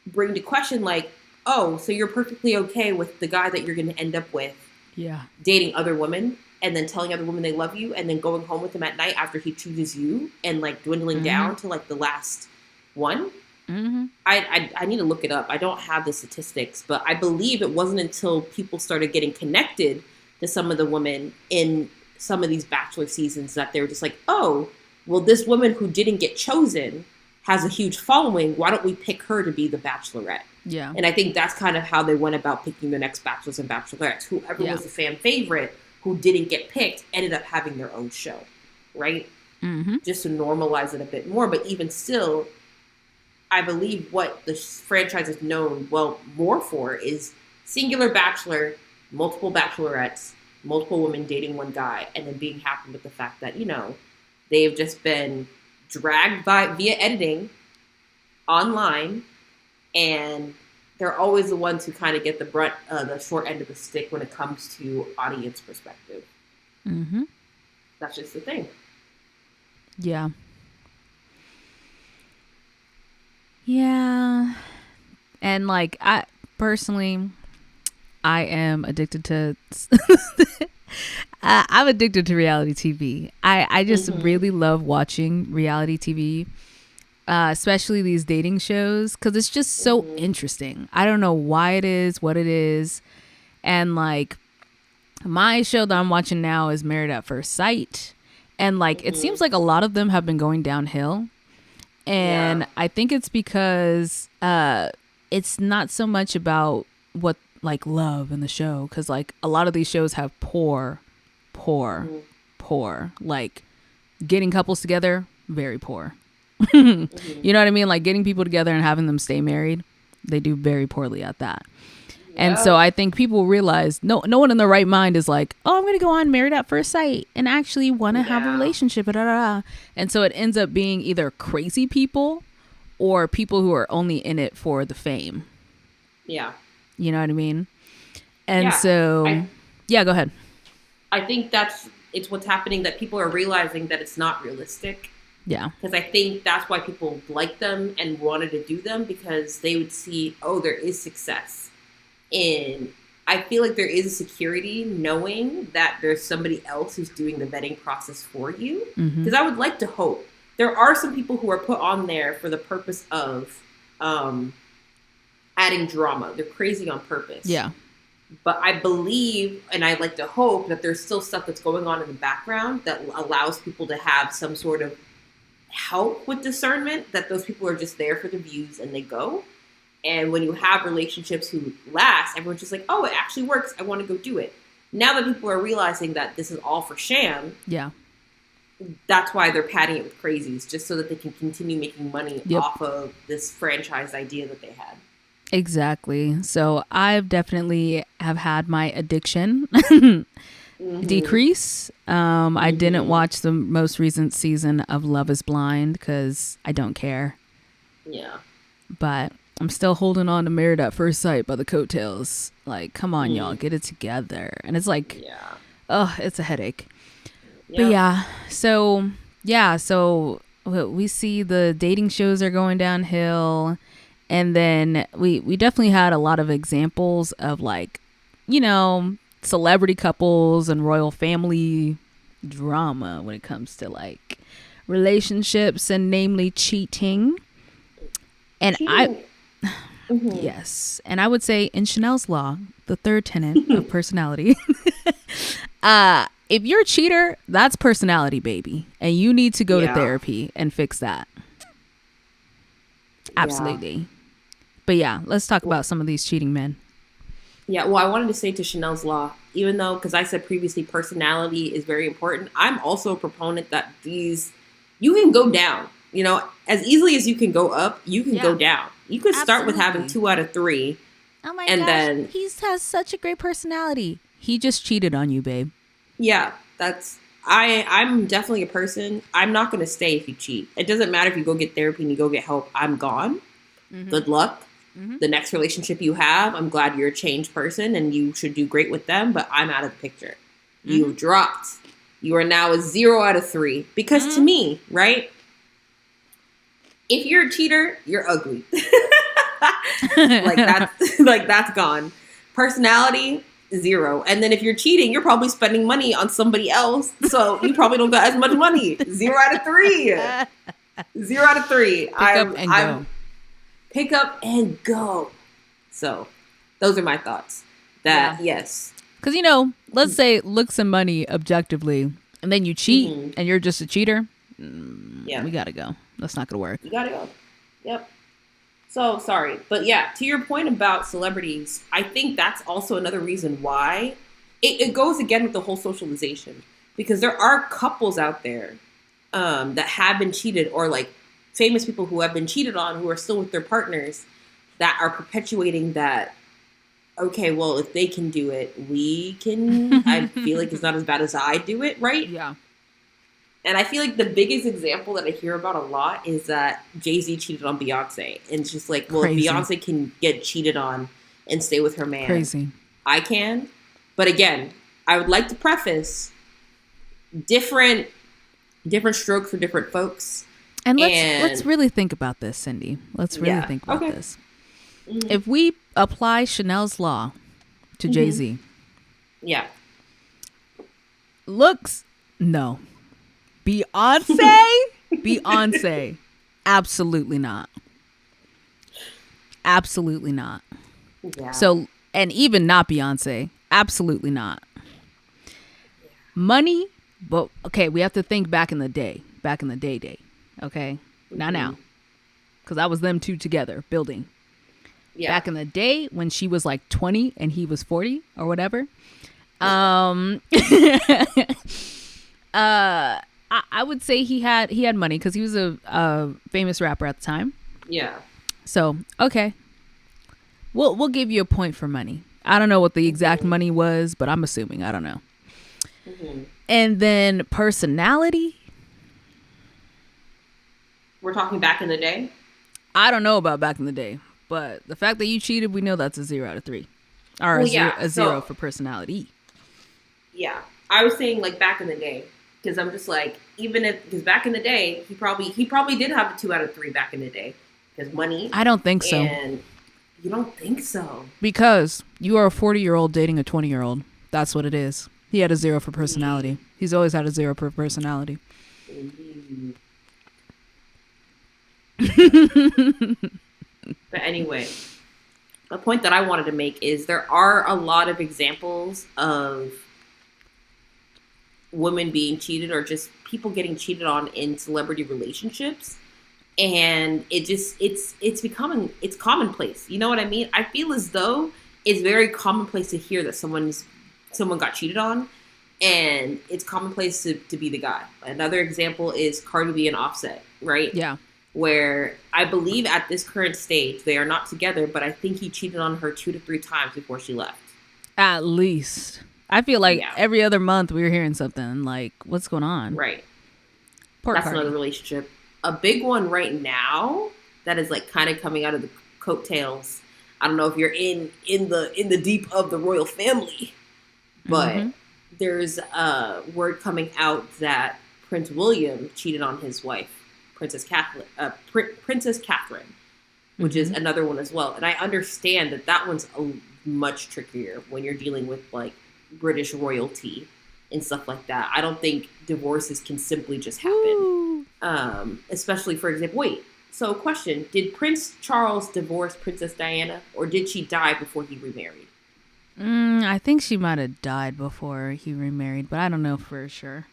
bring to question like, oh, so you're perfectly okay with the guy that you're going to end up with
Yeah.
dating other women and then telling other women they love you and then going home with him at night after he chooses you and like dwindling
Mm-hmm.
down to like the last one.
Mm-hmm.
I need to look it up. I don't have the statistics, but I believe it wasn't until people started getting connected to some of the women in some of these Bachelor seasons that they were just like, oh, well, this woman who didn't get chosen has a huge following. Why don't we pick her to be the Bachelorette?
Yeah.
And I think that's kind of how they went about picking the next Bachelors and Bachelorettes. Whoever
Yeah.
was the fan favorite who didn't get picked ended up having their own show, right?
Mm-hmm.
Just to normalize it a bit more. But even still, I believe what the franchise is known well more for is singular bachelor, multiple bachelorettes, multiple women dating one guy, and then being happy with the fact that, you know, they've just been dragged by via editing online, and they're always the ones who kind of get the short end of the stick when it comes to audience perspective.
Mm-hmm.
That's just the thing.
Yeah. Yeah. And like I personally I am addicted to I'm addicted to reality TV. I just really love watching reality TV, especially these dating shows, because it's just so interesting. I don't know why it is, what it is. And like my show that I'm watching now is Married at First Sight. And like it seems like a lot of them have been going downhill. And
Yeah.
I think it's because it's not so much about what like love in the show, because like a lot of these shows have poor like getting couples together, very poor. You know what I mean? Like getting people together and having them stay married, they do very poorly at that. And so
Yep.
I think people realize no one in their right mind is like, oh, I'm going to go on Married at First Sight and actually want to have a
Yeah.
relationship. Da, da, da. And so it ends up being either crazy people or people who are only in it for the fame.
Yeah.
You know what I mean? And
Yeah.
so,
I
yeah, go ahead.
I think it's what's happening, that people are realizing that it's not realistic.
Yeah.
Because I think that's why people liked them and wanted to do them, because they would see, oh, there is success. And I feel like there is a security knowing that there's somebody else who's doing the vetting process for you. Because I would like to hope. There are some people who are put on there for the purpose of adding drama. They're crazy on purpose.
Yeah.
But I believe, and I like to hope, that there's still stuff that's going on in the background that allows people to have some sort of help with discernment, that those people are just there for the views and they go. And when you have relationships who last, everyone's just like, oh, it actually works. I want to go do it. Now that people are realizing that this is all for sham,
Yeah.
that's why they're padding it with crazies, just so that they can continue making money
Yep.
off of this franchise idea that they had.
Exactly. So I've definitely have had my addiction decrease. I didn't watch the most recent season of Love is Blind because I don't care.
Yeah.
But I'm still holding on to Married at First Sight by the coattails. Like, come on, y'all, get it together. And it's like,
Yeah.
oh, it's a headache. But so we see the dating shows are going downhill. And then we definitely had a lot of examples of like, you know, celebrity couples and royal family drama when it comes to like relationships and namely cheating. And yes. And I would say in Chanel's law, the third tenet of personality, if you're a cheater, that's personality, baby. And you need to go to therapy and fix that. Absolutely. But yeah, let's talk about some of these cheating men.
Yeah, well, I wanted to say to Chanel's law, even though, because I said previously, personality is very important, I'm also a proponent that you can go down. as easily as you can go up, you can go
Yeah,
down. You could start with having
absolutely.
2 out of 3,
Oh my
and
gosh,
then
he has such a great personality. He just cheated on you, babe.
yeah, I'm definitely a person. I'm not going to stay if you cheat. It doesn't matter if you go get therapy and you go get help. I'm gone.
Mm-hmm.
Good luck.
Mm-hmm.
The next relationship you have, I'm glad you're a changed person and you should do great with them, but I'm out of the picture.
Mm-hmm.
You've dropped. You are now a 0 out of 3. Because to
Mm-hmm.
me, right? If you're a cheater, you're ugly. That's gone. Personality, 0. And then if you're cheating, you're probably spending money on somebody else. So you probably don't got as much money. 0 out of 3. 0 out of 3.
Pick up and
I'm
go.
pick up and go. So those are my thoughts. That
Yeah.
yes.
Because, let's say looks and money objectively, and then you cheat and you're just a cheater.
Yeah.
We got to go. That's not going to work.
You gotta go. Yep. So sorry. But yeah, to your point about celebrities, I think that's also another reason why it goes again with the whole socialization. Because there are couples out there that have been cheated, or like famous people who have been cheated on who are still with their partners, that are perpetuating that, okay, well, if they can do it, we can. I feel like it's not as bad as I do it, right?
Yeah.
And I feel like the biggest example that I hear about a lot is that Jay-Z cheated on Beyonce. And it's just like, well,
Crazy.
if Beyonce can get cheated on and stay with her man,
Crazy.
I can. But again, I would like to preface different strokes for different folks.
And let's really think about this, Cindy. Let's really think about this. Mm-hmm. If we apply Chanel's law to Jay-Z.
Yeah.
Looks, no. Beyonce, absolutely not. Absolutely not.
Yeah.
So, and even not Beyonce, absolutely not. Money, but okay, we have to think back in the day, okay? Not now, because that was them two together building. Yeah. Back in the day when she was like 20 and he was 40 or whatever. I would say he had money because he was a famous rapper at the time.
Yeah.
So okay, we'll give you a point for money. I don't know what the exact money was, but I'm assuming. I don't know. And then personality.
We're talking back in the day.
I don't know about back in the day, but the fact that you cheated, we know that's a 0 out of 3, or a zero for personality.
Yeah, I was saying like back in the day. Because I'm just like, because back in the day, he probably did have a 2 out of 3 back in the day. Because money.
I don't think so.
And you don't think so?
Because you are a 40-year-old dating a 20-year-old. That's what it is. He had a 0 for personality. He's always had a 0 for personality.
But anyway, the point that I wanted to make is there are a lot of examples of women being cheated or just people getting cheated on in celebrity relationships, and it's commonplace. You know what I mean? I feel as though it's very commonplace to hear that someone got cheated on, and it's commonplace to be the guy. Another example is Cardi B and Offset, right?
Yeah.
Where I believe at this current stage they are not together, but I think he cheated on her 2 to 3 times before she left.
At least. I feel like every other month we were hearing something like, what's going on?
Right.
Poor
That's
Cardi.
another relationship. A big one right now that is like kind of coming out of the coattails. I don't know if you're in the deep of the royal family, but there's a word coming out that Prince William cheated on his wife, Princess Catherine, which is another one as well. And I understand that one's much trickier when you're dealing with like British royalty and stuff like that. I don't think divorces can simply just happen. Especially, for example, so question, did Prince Charles divorce Princess Diana, or did she die before he remarried?
I think she might have died before he remarried, but I don't know for sure.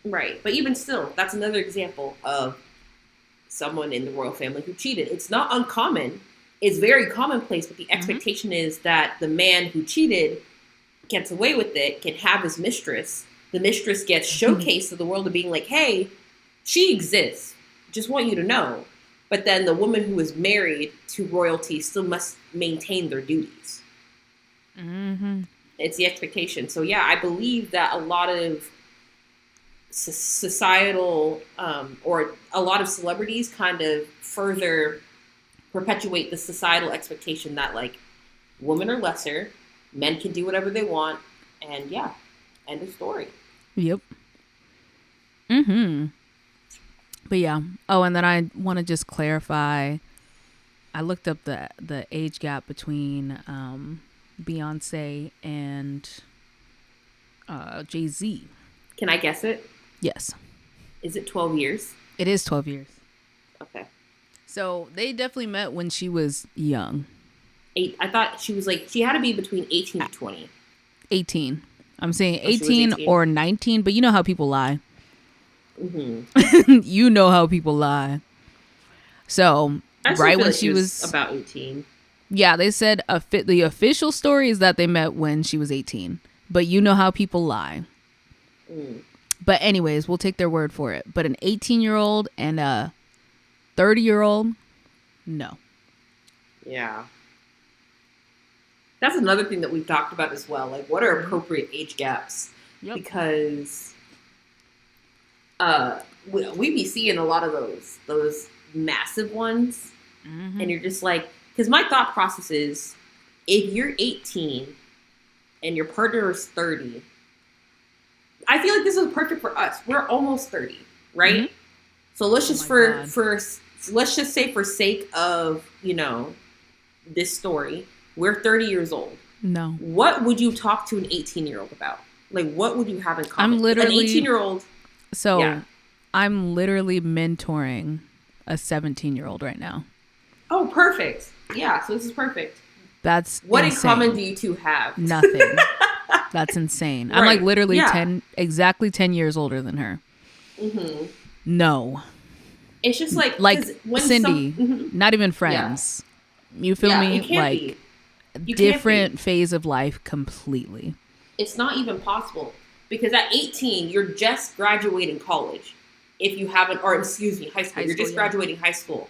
Right. But even still, that's another example of someone in the royal family who cheated. It's not uncommon. It's very commonplace, but the expectation is that the man who cheated gets away with it, can have his mistress. The mistress gets showcased to the world of being like, hey, she exists. Just want you to know. But then the woman who is married to royalty still must maintain their duties.
Mm-hmm.
It's the expectation. So yeah, I believe that a lot of societal or a lot of celebrities kind of further perpetuate the societal expectation that like women are lesser, men can do whatever they want, and yeah, end of story.
Yep. Mm-hmm. But yeah. Oh, and then I want to just clarify. I looked up the age gap between Beyonce and Jay-Z.
Can I guess it?
Yes.
Is it 12 years?
It is 12 years.
Okay.
So they definitely met when she was young.
I thought she was like, she had to be between 18 to 20.
18. I'm saying
Oh, she was 18
or 19, but you know how people lie.
Mm-hmm.
You know how people lie. So right when
like
she was
about 18.
Yeah, they said the official story is that they met when she was 18. But you know how people lie.
Mm.
But anyways, we'll take their word for it. But an 18-year-old and a 30-year-old, no.
Yeah. That's another thing that we've talked about as well. Like, what are appropriate age gaps? Yep. Because we be seeing a lot of those massive ones. Mm-hmm. And you're just like, because my thought process is, if you're 18 and your partner is 30, I feel like this is perfect for us. We're almost 30, right? Mm-hmm. So let's just let's just say for sake of, this story, we're 30 years old.
No.
What would you talk to an 18-year-old about? Like, what would you have in common?
I'm literally
an 18-year-old.
So yeah. I'm literally mentoring a 17-year-old right now.
Oh, perfect. Yeah, so this is perfect.
That's
what
insane.
in common do you two have?
Nothing. That's insane. Right. I'm like literally 10 years older than her. Mm-hmm. No.
It's just like
when Cindy, not even friends. Yeah. You feel me? Like different phase of life completely.
It's not even possible because at 18 you're just graduating college. If you haven't, or excuse me, high school. You're just graduating high school.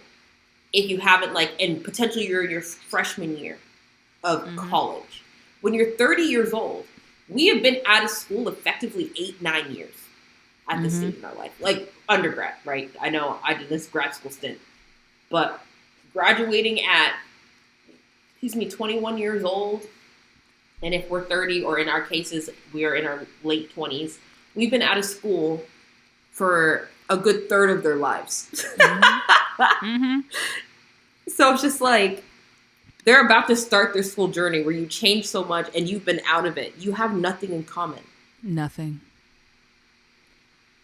If you haven't, and potentially you're in your freshman year of college. When you're 30 years old, we have been out of school effectively 8-9 years at this stage in our life. Like undergrad, right? I know I did this grad school stint. But graduating at, 21 years old, and if we're 30, or in our cases, we are in our late 20s, we've been out of school for a good third of their lives. Mm-hmm. So it's just like, they're about to start their school journey where you change so much and you've been out of it. You have nothing in common.
Nothing.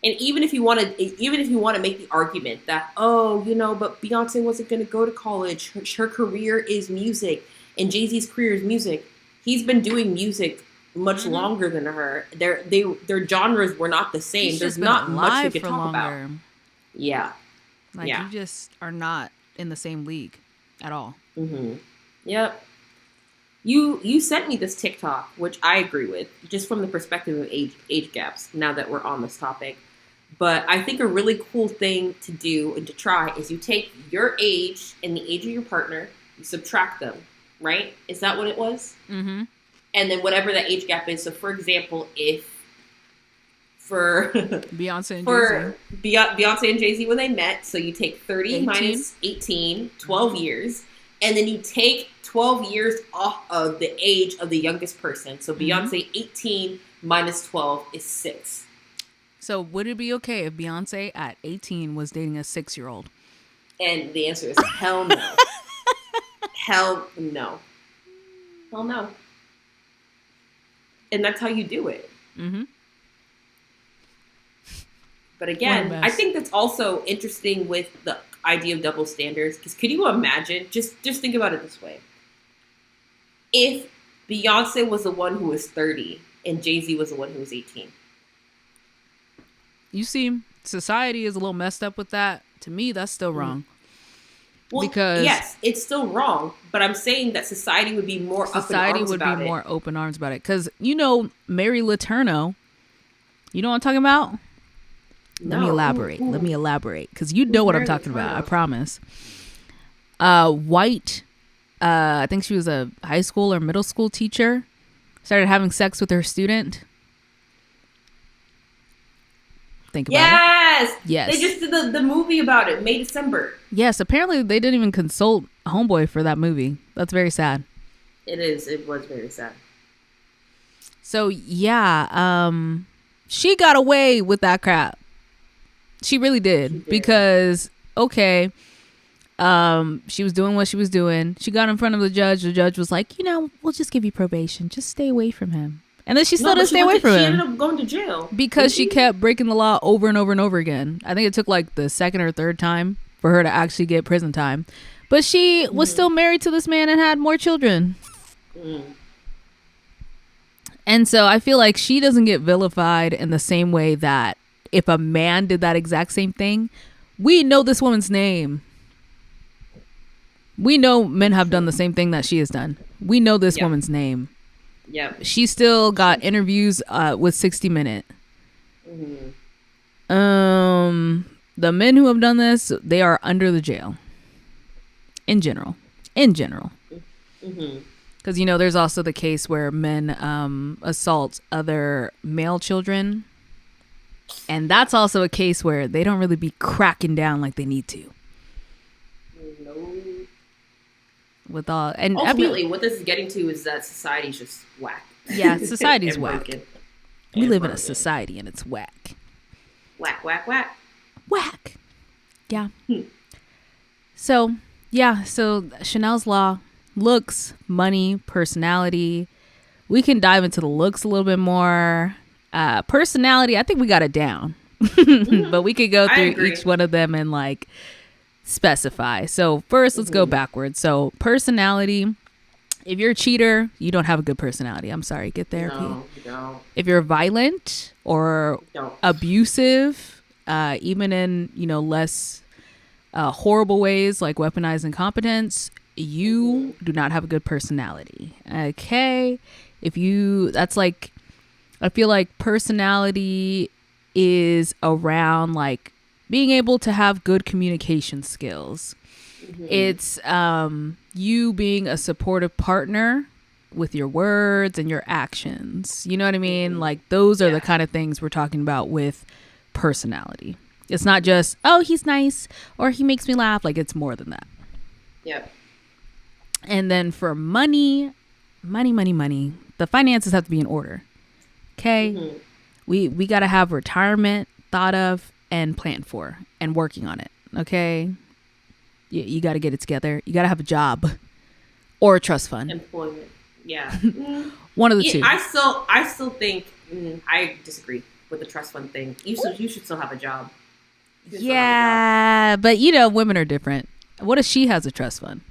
And even if you want to make the argument that, but Beyonce wasn't going to go to college. Her career is music, and Jay-Z's career is music. He's been doing music much longer than her. Their genres were not the same. There's not much we could talk about. Yeah.
You just are not in the same league at all.
Mm-hmm. Yep. You sent me this TikTok, which I agree with, just from the perspective of age gaps, now that we're on this topic. But I think a really cool thing to do and to try is you take your age and the age of your partner, you subtract them, right? Is that what it was? Mm-hmm. And then whatever that age gap is. So, for example, if for
Beyonce and
Jay-Z when they met, so you take 30 minus 18, 12 years, and then you take 12 years off of the age of the youngest person. So Beyonce 18 minus 12 is 6.
So would it be okay if Beyonce at 18 was dating a 6-year-old?
And the answer is hell no. Hell no. Hell no. And that's how you do it. Mm-hmm. But again, I think that's also interesting with the idea of double standards. Because could you imagine, just think about it this way. If Beyonce was the one who was 30 and Jay-Z was the one who was 18.
You see, society is a little messed up with that. To me, that's still wrong.
Well, because yes, it's still wrong. But I'm saying that society would be more
more open arms about it. Because, Mary Letourneau, you know what I'm talking about? Let me
No.
elaborate. Let me elaborate. Because you
Who's
know what I'm
married to
talking about. I
Toronto?
promise. White, I think she was a high school or middle school teacher, started having sex with her student. Think about it.
Yes. They
Yes.
just did the movie about it, May December.
Yes, apparently they didn't even consult Homeboy for that movie. That's very sad.
It is. It was very sad.
So, yeah, she got away with that crap. She really
She
did.
did.
Because, okay, she was doing what she was doing. She got in front of the judge. The judge was like, we'll just give you probation. Just stay away from him. And then she still
No, but
didn't stay away from
she ended
him
up going to jail.
because she kept breaking the law over and over and over again. I think it took like the second or third time for her to actually get prison time. But she was still married to this man and had more children. And so I feel like she doesn't get vilified in the same way that if a man did that exact same thing, we know this woman's name. We know men have done the same thing that she has done. We know this
Yep.
woman's name.
Yep.
She still got interviews with 60 Minute. The men who have done this, they are under the jail. In general. Because, there's also the case where men assault other male children. And that's also a case where they don't really be cracking down like they need to.
No.
With all and
Ultimately, what this is getting to is that society's just whack.
Yeah, society's
And
whack.
broken.
We
And
live in a
broken.
society and it's whack.
Whack, whack, whack.
Whack. Yeah. So Chanel's Law, looks, money, personality. We can dive into the looks a little bit more. Personality, I think we got it down. But we could go through each one of them and like specify. So first, let's go backwards. So personality, if you're a cheater, you don't have a good personality. I'm sorry, get therapy.
No, don't.
If you're violent or
Don't.
abusive, even in less horrible ways like weaponized incompetence, you do not have a good personality. Okay, that's like, I feel like personality is around like being able to have good communication skills. It's you being a supportive partner with your words and your actions. You know what I mean? Like those are the kind of things we're talking about with personality. It's not just, oh, he's nice or he makes me laugh. Like it's more than that.
Yep.
And then for money, the finances have to be in order. Okay. We got to have retirement thought of and planned for and working on it. Okay. You got to get it together. You got to have a job or a trust fund.
Employment. Yeah.
One of the two.
I still think I disagree with the trust fund thing. You should still have a job.
Yeah, but women are different. What if she has a trust fund?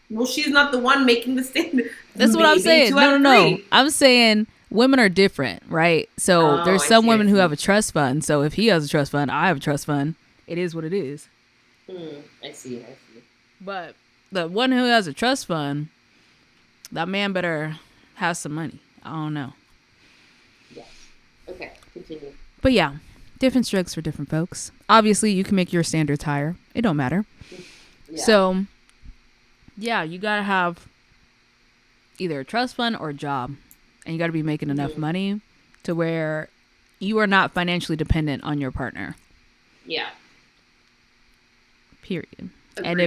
Well, she's not the one making the standard.
That's what I'm saying. No. I'm saying women are different, right? So there's some women who have a trust fund. So if he has a trust fund, I have a trust fund. It is what it is.
I see.
But the one who has a trust fund, that man better have some money. I don't know.
Yes. Okay, continue.
But yeah, different strokes for different folks. Obviously, you can make your standards higher. It don't matter. Yeah. So, yeah, you got to have either a trust fund or a job. And you got to be making enough money to where you are not financially dependent on your partner.
Yeah.
Period.
Agreed. And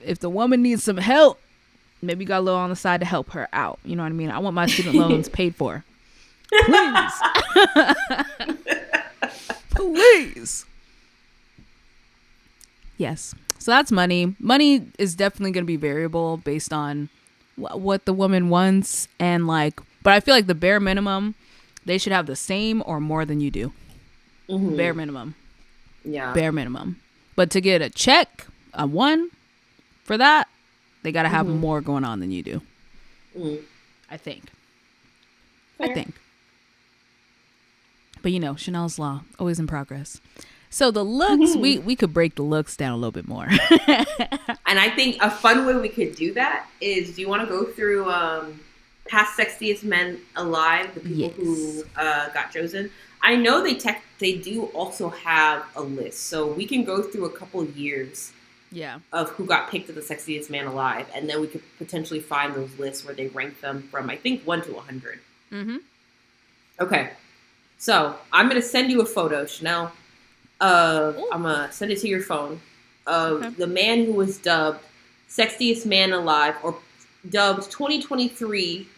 if the woman needs some help, maybe you got a little on the side to help her out. You know what I mean? I want my student loans paid for. Please. Please. Yes. So that's money. Money is definitely going to be variable based on what the woman wants and like, but I feel like the bare minimum, they should have the same or more than you do. Bare minimum. Yeah. Bare minimum. But to get a check, a one for that, they got to have more going on than you do. I think. Fair. I think. But Chanel's Law, always in progress. So the looks, we could break the looks down a little bit more.
And I think a fun way we could do that is, do you want to go through past sexiest men alive, the people who got chosen? I know they do also have a list, so we can go through a couple years
Yeah.
of who got picked as the sexiest man alive, and then we could potentially find those lists where they rank them from, I think, 1 to 100.
Mm-hmm.
Okay, so I'm gonna send you a photo, Chanel. I'm gonna send it to your phone of the man who was dubbed sexiest man alive, or dubbed 2023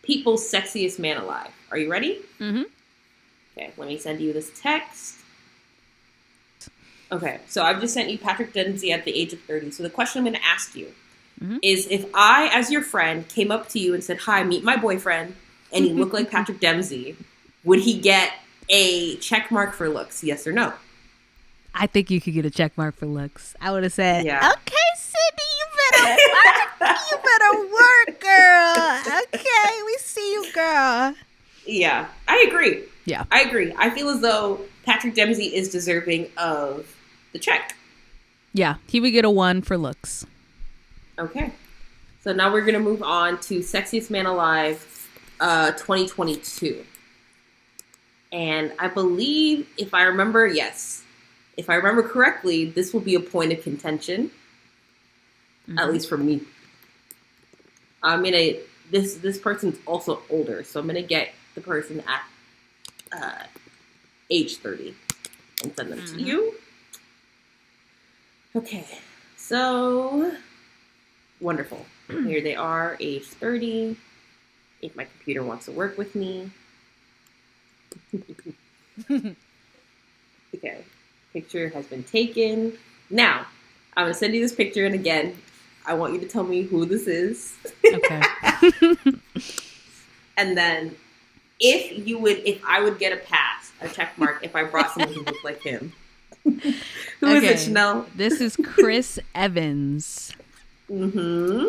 People's Sexiest Man Alive. Are you ready?
Mm-hmm.
Okay, let me send you this text. Okay, so I've just sent you Patrick Dempsey at the age of 30. So the question I'm going to ask you is, if I, as your friend, came up to you and said, "Hi, meet my boyfriend," and he looked like Patrick Dempsey, would he get a check mark for looks? Yes or no?
I think you could get a check mark for looks. I would have said,
Yeah.
"Okay, Sydney, you better work. You better work, girl. Okay, we see you, girl."
Yeah, I agree.
Yeah.
I agree. I feel as though Patrick Dempsey is deserving of the check.
Yeah, he would get a 1 for looks.
Okay. So now we're going to move on to Sexiest Man Alive 2022. And I believe, if I remember correctly, this will be a point of contention. At least for me. I'm going to, this person's also older, so I'm going to get the person at age 30 and send them to you. Okay, so wonderful. Here they are, age 30. If my computer wants to work with me. Okay, picture has been taken. Now, I'm going to send you this picture, and again, I want you to tell me who this is.
Okay.
And then if I would get a pass, a check mark, if I brought someone who looked like him. Who is it, Chanel?
This is Chris Evans.
Mm-hmm.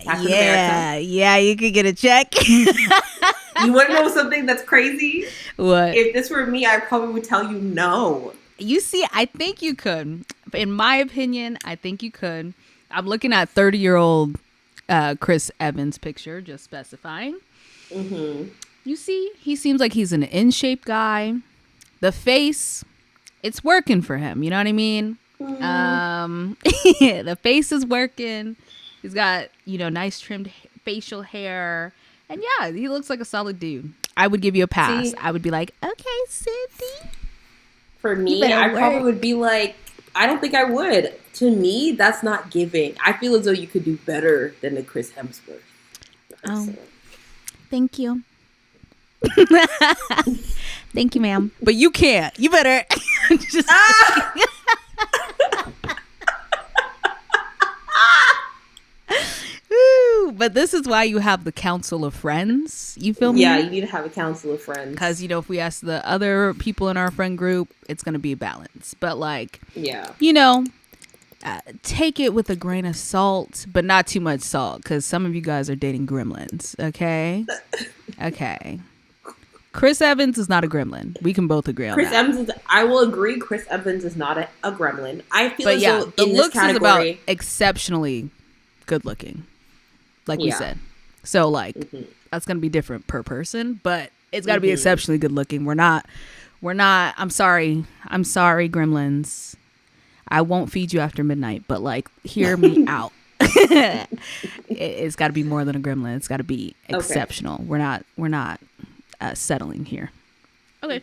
Yeah, you could get a check.
You want to know something that's crazy?
What?
If this were me, I probably would tell you no.
You see, I think you could. In my opinion, I think you could. I'm looking at 30-year-old Chris Evans picture, just specifying.
Mm-hmm.
You see, he seems like he's an in-shape guy. The face, it's working for him. You know what I mean? The face is working. He's got, nice trimmed facial hair. And yeah, he looks like a solid dude. I would give you a pass. I would be like, okay, Cindy.
For me, I probably would be like, I don't think I would. To me, that's not giving. I feel as though you could do better than the Chris Hemsworth.
Oh, thank you. Thank you, ma'am. But you can't. You better just. But this is why you have the council of friends. You feel me?
Yeah, you need to have a council of friends.
Because, if we ask the other people in our friend group, it's going to be a balance. But,
yeah,
take it with a grain of salt, but not too much salt, because some of you guys are dating gremlins, okay? Okay. Chris Evans is not a gremlin. We can both agree on
Chris
that.
Evans I will agree, Chris Evans is not a gremlin. I feel as though
the
in
looks
this category,
is about exceptionally good looking, like we said. So, that's going to be different per person, but it's got to be exceptionally good looking. We're not, I'm sorry, gremlins. I won't feed you after midnight, but hear me out. It's got to be more than a gremlin. It's got to be exceptional. Okay. We're not settling here. Okay.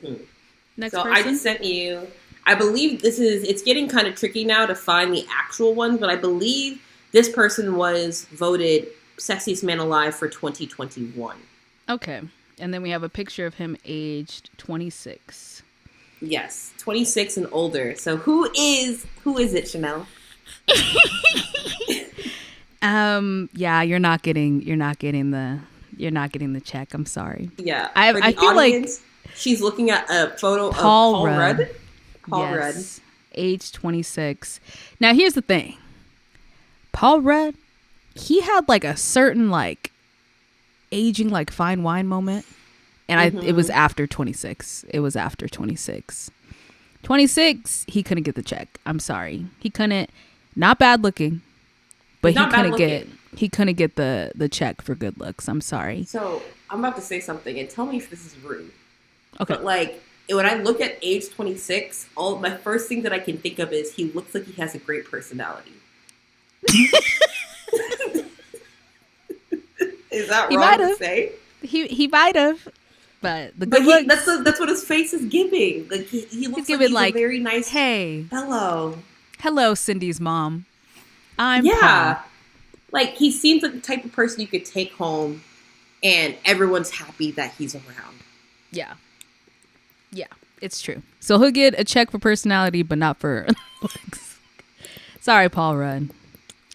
Next person.
I just sent you, I believe it's getting kind of tricky now to find the actual ones, but I believe this person was voted Sexiest Man Alive for 2021.
Okay. And then we have a picture of him aged 26.
Yes, 26 and older. So who is it, Chanel?
Yeah, you're not getting the check. I'm sorry.
Yeah.
I feel
audience, she's looking at a photo of Paul Rudd. Paul Rudd.
Age 26. Now here's the thing. Paul Rudd, he had a certain aging fine wine moment. And it was after 26. It was after 26. 26, he couldn't get the check. I'm sorry. He couldn't. Not bad looking, but he couldn't get the check for good looks. I'm sorry.
So I'm about to say something, and tell me if this is rude.
Okay.
But like when I look at age 26, all my first thing that I can think of is he looks like he has a great personality. Is that
He
wrong
might
to
have.
say?
He might have. But the
But
good looks.
that's what his face is giving. Like he
He's
looks like
giving
he's a
like,
very nice
hey,
fellow.
hello, Cindy's mom. I'm Pa.
Yeah. Like he seems like the type of person you could take home and everyone's happy that he's around.
Yeah. Yeah. It's true. So he'll get a check for personality, but not for looks. Sorry, Paul Rudd.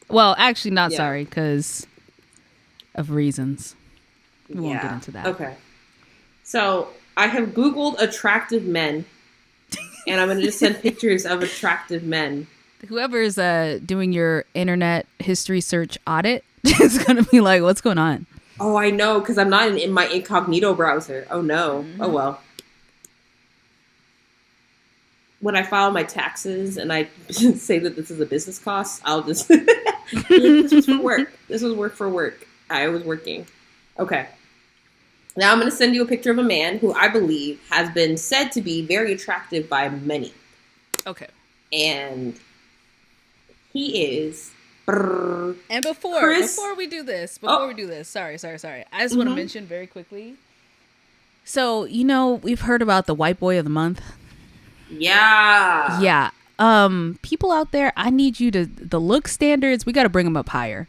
Well, actually, not
Yeah.
sorry, because of reasons. We won't get into that.
Okay. So I have Googled attractive men, and I'm going to just send pictures of attractive men.
Whoever's doing your internet history search audit is going to be like, what's going on?
Oh, I know, because I'm not in my incognito browser. Oh, no. Mm-hmm. Oh, well. When I file my taxes and I say that this is a business cost, I'll just... this was for work. This was work for work. I was working. Okay. Now I'm going to send you a picture of a man who I believe has been said to be very attractive by many.
Okay.
And he is...
And before we do this, sorry. I just want to mention very quickly. So, we've heard about the white boy of the month.
Yeah.
Yeah. People out there, I need you to, the look standards, we got to bring them up higher,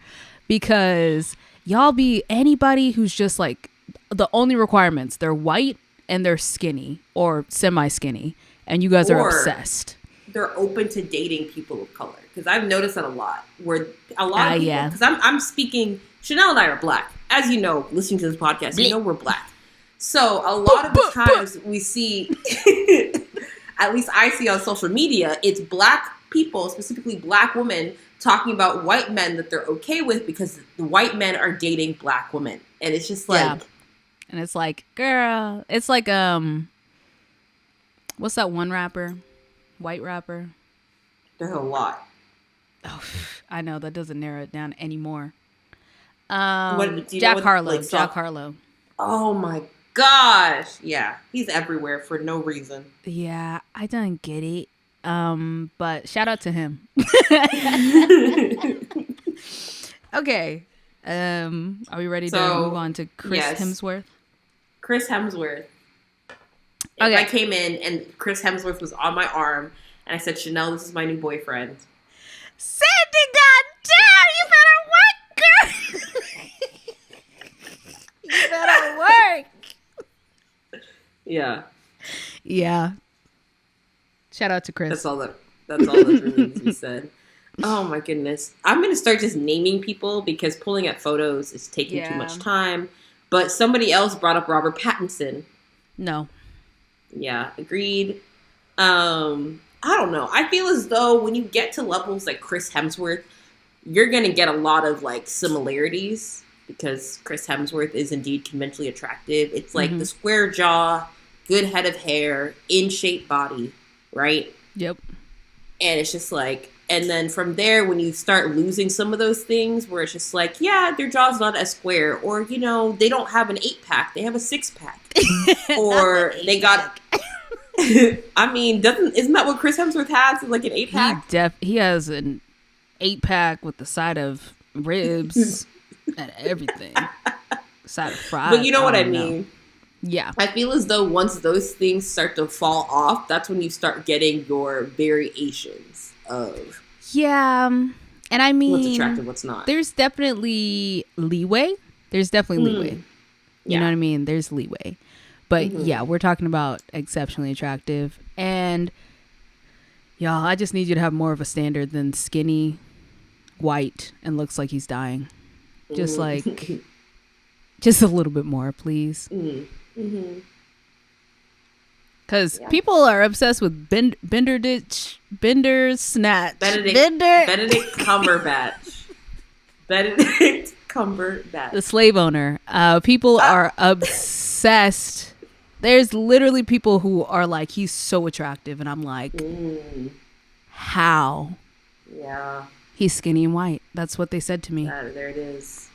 because y'all be anybody who's just like, the only requirements, they're white and they're skinny or semi-skinny, and you guys are obsessed.
They're open to dating people of color, because I've noticed that a lot. Where a lot of people, because I'm speaking, Chanel and I are black, as you know, listening to this podcast, you know we're black. So a lot of the times we see, at least I see on social media, it's black people, specifically black women, talking about white men that they're okay with because the white men are dating black women, and it's just like,
and it's like, girl, it's like what's that one rapper? White rapper?
There's a lot.
Oh, I know, that doesn't narrow it down anymore.
Jack
Harlow.
Like,
Jack Harlow.
Oh my gosh. Yeah. He's everywhere for no reason.
Yeah, I don't get it. But shout out to him. Okay. Are we ready to move on to Chris Hemsworth?
Chris Hemsworth. Okay. I came in and Chris Hemsworth was on my arm, and I said, Chanel, this is my new boyfriend.
Sandy, goddamn, you better work, girl. You better work.
Yeah.
Yeah. Shout out to Chris.
That's all that really needs to be said. Oh my goodness. I'm going to start just naming people because pulling up photos is taking too much time. But somebody else brought up Robert Pattinson.
No.
Yeah, agreed. I don't know. I feel as though when you get to levels like Chris Hemsworth, you're going to get a lot of like similarities because Chris Hemsworth is indeed conventionally attractive. It's like the square jaw, good head of hair, in shape body, right?
Yep.
And it's just like, and then from there, when you start losing some of those things where it's just like, yeah, their jaw's not as square, or, they don't have an 8-pack, they have a 6-pack. Or they got, I mean, isn't that what Chris Hemsworth has? Like an 8-pack?
He has an 8-pack with the side of ribs and everything. Side of fries.
But you know what I mean?
Yeah.
I feel as though once those things start to fall off, that's when you start getting your variations of
and I mean,
what's attractive, what's not.
There's definitely leeway. You know what I mean? There's leeway. But yeah, we're talking about exceptionally attractive. And y'all, I just need you to have more of a standard than skinny, white, and looks like he's dying. Just like, just a little bit more, please. Because people are obsessed with Benedict
Cumberbatch. Benedict Cumberbatch.
The slave owner. People are obsessed. There's literally people who are like, he's so attractive. And I'm like, how?
Yeah.
He's skinny and white. That's what they said to me.
There it is.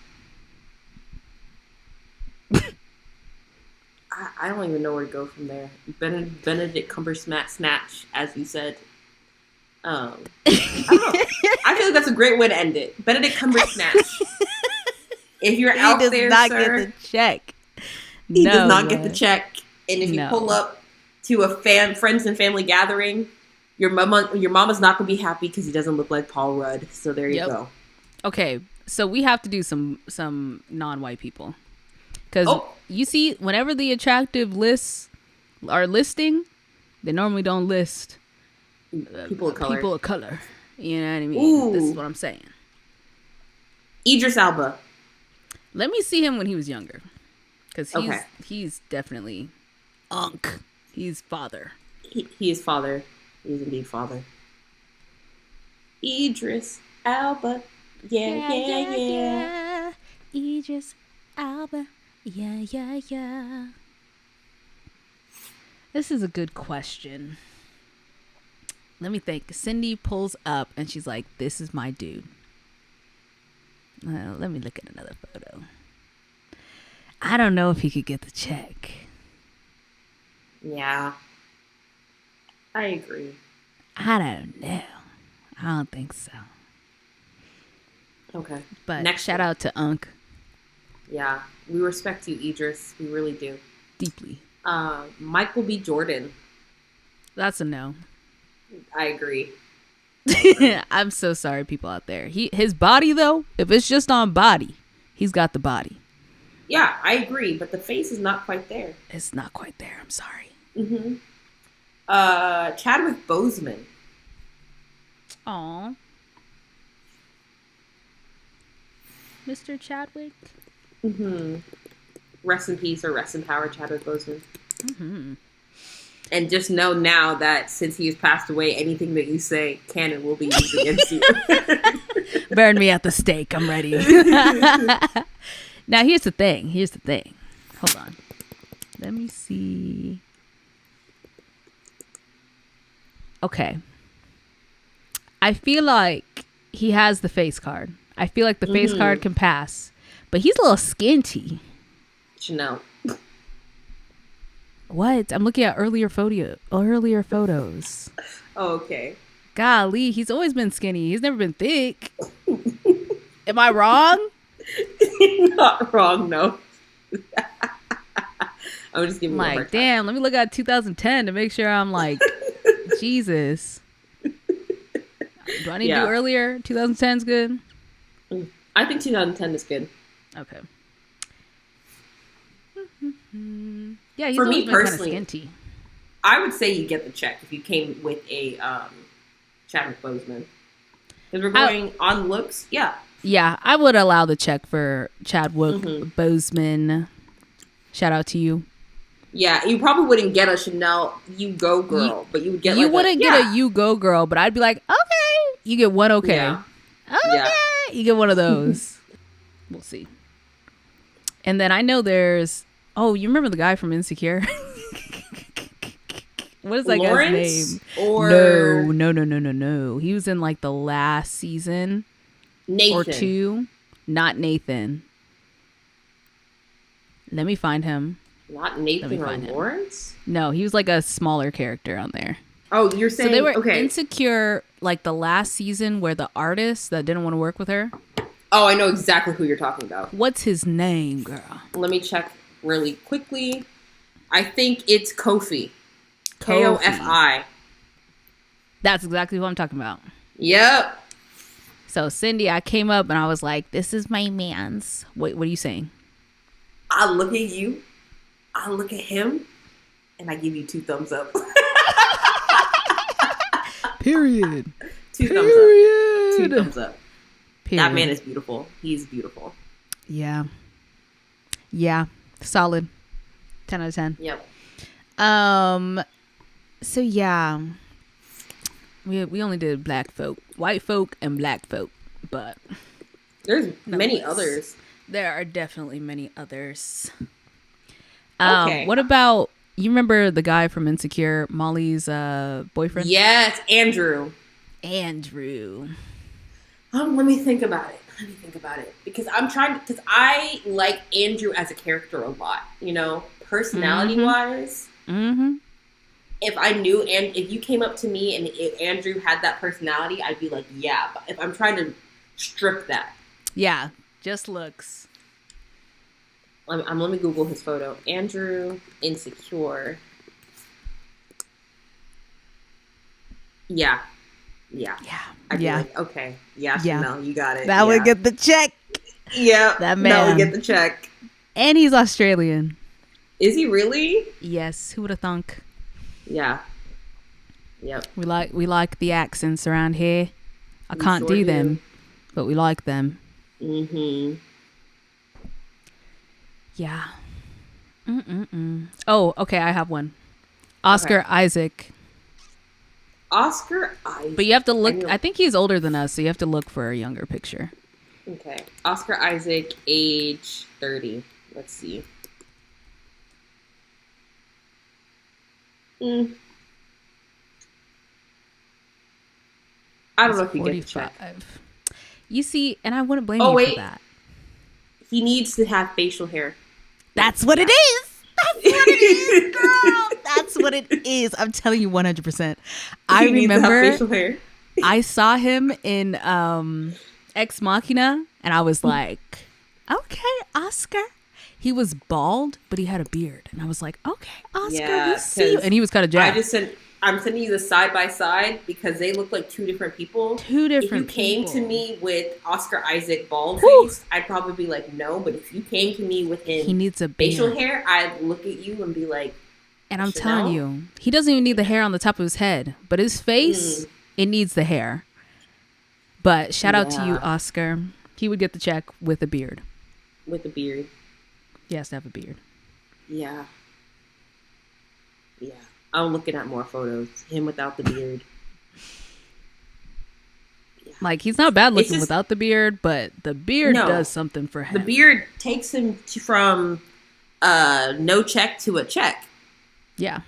I don't even know where to go from there. Benedict Cumbersnatch, snatch, as you said. I don't know. I feel like that's a great way to end it. Benedict Cumbersnatch. If you're out there,
not
sir,
get the check.
he does not get the check. And if you
No.
pull up to a friends and family gathering, your mama's not gonna be happy because he doesn't look like Paul Rudd. So there you go.
Okay, so we have to do some non-white people, because you see, whenever the attractive lists are listing, they normally don't list
people of color.
People of color. You know what I mean?
Ooh.
This is what I'm saying.
Idris Elba.
Let me see him when he was younger, because
Okay.
he's definitely Unc. He's father.
He is father. He is indeed father. Idris Elba. Yeah.
Idris Elba. Yeah. This is a good question. Let me think. Cindy pulls up and she's like, "This is my dude." Let me look at another photo. I don't know if he could get the check.
Yeah. I agree.
I don't know. I don't think so.
Okay.
But
Next
shout
one.
out to Unc.
Yeah. We respect you, Idris. We really do.
Deeply.
Michael B. Jordan.
That's a no.
I agree.
I'm so sorry, people out there. His body, though, if it's just on body, he's got the body.
Yeah, I agree, but the face is not quite there.
It's not quite there. I'm sorry.
Mm-hmm. Chadwick Boseman.
Aw. Mr. Chadwick.
Mm-hmm. Rest in peace or rest in power, Chadwick Boseman.
Mm-hmm.
And just know now that since he has passed away, anything that you say can and will be used against you.
Burn me at the stake. I'm ready. Now, here's the thing. Hold on. Let me see. Okay. I feel like he has the face card. I feel like the face card can pass. But he's a little skinty.
Chanel.
What? I'm looking at earlier photos.
Oh, okay.
Golly, he's always been skinny. He's never been thick. Am I wrong?
Not wrong, no. I'm just giving you a hard
Like,
time.
damn, let me look at 2010 to make sure I'm like, Jesus. Do I need to do earlier? 2010's good?
I think 2010 is good.
Okay. Yeah, he's
For
always
me
been kind of
personally,
skinty.
I would say you get the check if you came with a Chadwick Boseman. Because we're going on looks. Yeah.
Yeah, I would allow the check for Chadwick Boseman. Shout out to you.
Yeah, you probably wouldn't get a Chanel "You Go Girl," but you would get.
You wouldn't get a "You Go Girl," but I'd be like, okay, you get one. Okay,
Yeah.
okay, you get one of those. We'll see. And then I know there's. Oh, you remember the guy from Insecure? What is that guy's name?
Or
No. He was in like the last season
Nathan
or two. Not Nathan. Let me find him.
Not Nathan or
find him.
Lawrence?
No, he was like a smaller character on there.
Oh, you're saying
So they were
okay.
Insecure like the last season where the artist that didn't want to work with her.
Oh, I know exactly who you're talking about.
What's his name, girl?
Let me check really quickly. I think it's Kofi. Kofi.
That's exactly who I'm talking about.
Yep.
So Cindy, I came up and I was like, "This is my man's." What are you saying?
I look at you, I look at him, and I give you 2 thumbs up.
Period.
2 thumbs up. 2 thumbs up.
Period.
That man is beautiful. He's beautiful.
Yeah. Solid. 10 out of 10.
Yep.
So yeah, we only did black folk, white folk, and black folk, but
There's many
nonetheless,
others.
There are definitely many others.
Okay.
What about, you remember the guy from Insecure, Molly's boyfriend?
Yes, Andrew. Let me think about it. Because I like Andrew as a character a lot, personality wise,
Mm-hmm.
if I knew, and if you came up to me and if Andrew had that personality, I'd be like, yeah. But if I'm trying to strip that,
Yeah, just looks.
let me Google his photo. Andrew Insecure. Yeah, yeah.
Yeah.
I'd be
Yeah.
like, okay, yeah,
Yeah.
Chanel, you got it.
That
Yeah,
would get the check.
yeah.
That
That would
man.
get the check.
And he's Australian.
Is he really?
Yes. Who would have thunk?
Yeah. Yep.
We like the accents around here. I
We
can't
sure
do
do.
them, but we like them.
Mm-hmm.
Yeah. Oh, okay. I have one. Oscar Isaac.
Oscar Isaac.
But you have to look. I think he's older than us, so you have to look for a younger picture.
Okay. Oscar Isaac, age 30. Let's see. I don't know if you get the check.
You see, and I wouldn't blame you for that.
He needs to have facial hair.
That's what it is. That's what it is, girl. That's what it is. I'm telling you 100%. I remember
facial hair.
I saw him in Ex Machina, and I was like, okay, Oscar. He was bald, but he had a beard. And I was like, okay, Oscar, we see you. And he was kind of jacked.
I'm sending you the side by side because they look like two different people. If you came to me with Oscar Isaac bald face, I'd probably be like, no. But if you came to me with him,
he needs a beard.
Facial hair, I'd look at you and be like,
and I'm telling you, he doesn't even need the hair on the top of his head, but his face, it needs the hair. But shout out to you, Oscar. He would get the check with a beard.
With a beard.
He has to have a beard.
Yeah. Yeah. I'm looking at more photos. Him without the beard. Yeah.
Like, he's not bad looking without the beard, but the beard does something for him.
The beard takes him from no check to a check.
Yeah.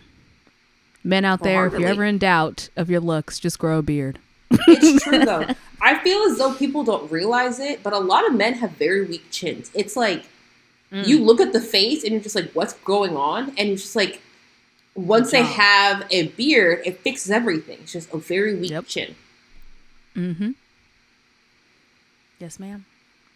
Men out there, if you're ever in doubt of your looks, just grow a beard.
It's true, though. I feel as though people don't realize it, but a lot of men have very weak chins. It's like, you look at the face and you're just like, what's going on? And you're just like, once they have a beard, it fixes everything. It's just a very weak chin.
Mm-hmm. Yes, ma'am.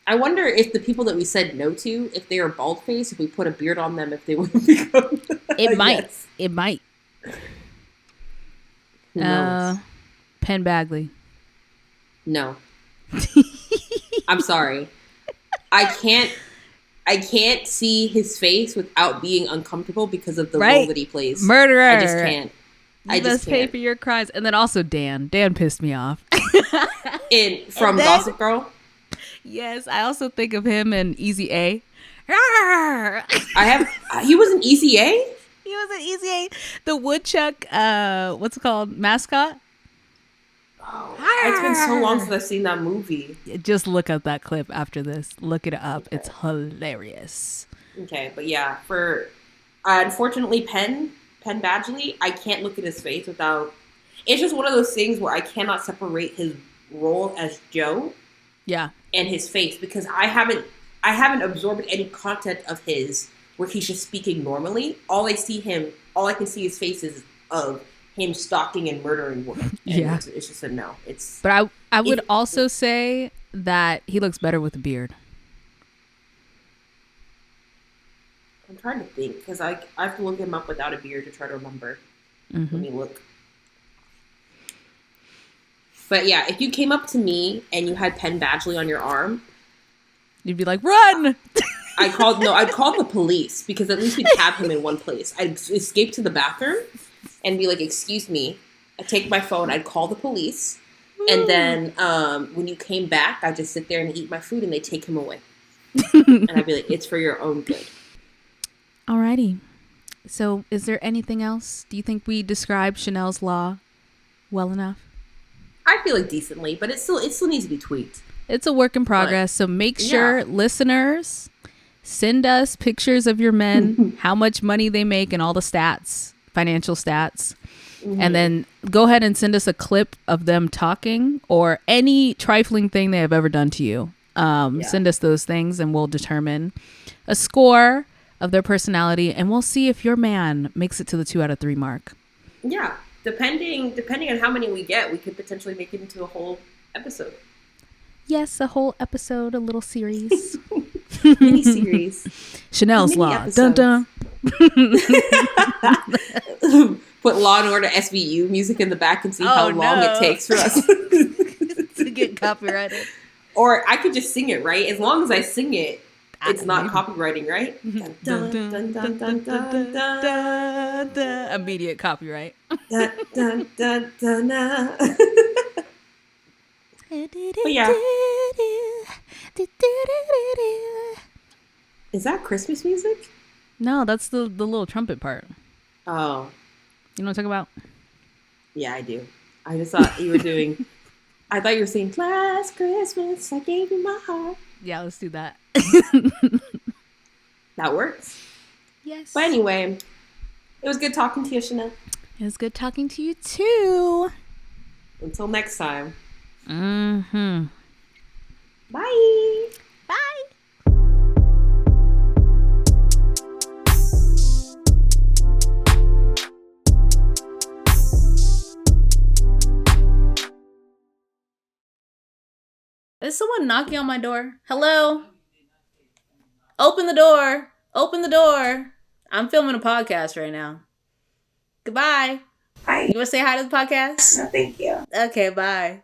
I wonder if the people that we said no to, if they are bald face, if we put a beard on them, if they would become...
It might. Yes. It might.
Who knows?
Penn Badgley.
No. I'm sorry. I can't see his face without being uncomfortable because of the role that he plays.
Murderer.
I just can't.
You must pay for your crimes. And then also Dan. Dan pissed me off.
From Gossip Girl?
Yes. I also think of him in Easy A.
He was an Easy A?
He was an Easy A. The woodchuck, what's it called? Mascot?
Oh, it's been so long since I've seen that movie.
Just look up that clip after this. Look it up. Okay. It's hilarious.
Okay, but yeah, for unfortunately Penn Badgley, I can't look at his face without. It's just one of those things where I cannot separate his role as Joe, and his face because I haven't absorbed any content of his where he's just speaking normally. All I can see his face is of him stalking and murdering women. And it's just a no.
But I would also say that he looks better with a beard.
I'm trying to think because I have to look him up without a beard to try to remember. Let me look. But yeah, if you came up to me and you had Penn Badgley on your arm,
you'd be like, "Run!"
I'd call the police because at least we'd have him in one place. I'd escape to the bathroom and be like, "Excuse me." I'd take my phone. I'd call the police, and then when you came back, I'd just sit there and eat my food, and they'd take him away. And I'd be like, "It's for your own good."
Alrighty. So, is there anything else? Do you think we described Chanel's Law well enough?
I feel like decently, but it still needs to be tweaked.
It's a work in progress, so make sure listeners send us pictures of your men, how much money they make, and all the stats, financial stats. And then go ahead and send us a clip of them talking or any trifling thing they have ever done to you. Send us those things and we'll determine a score of their personality, and we'll see if your man makes it to the 2 out of 3 mark.
Yeah, depending on how many we get, we could potentially make it into a whole episode.
Yes, a whole episode, a little series.
Mini series.
Chanel's
Mini
Law.
episodes.
Dun dun.
Put Law and Order SVU music in the back and see how long it takes for us
to get copyrighted.
Or I could just sing it, right? As long as I sing it, it's not copywriting, right? Dun, dun, dun, dun, dun, dun.
Immediate copyright.
Dun, dun, dun, dun, dun. But yeah. Is that Christmas music?
No, that's the little trumpet part.
Oh.
You know what I'm talking about?
Yeah, I do. I just thought you were doing... I thought you were saying, last Christmas, I gave you my heart.
Yeah, let's do that.
That works.
Yes.
But anyway, it was good talking to you, Chanel.
It was good talking to you, too.
Until next time.
Mm-hmm.
Bye.
Bye. Is someone knocking on my door? Hello? Open the door. Open the door. I'm filming a podcast right now. Goodbye.
Hi.
You want to say hi to the podcast?
No, thank you.
Okay, bye.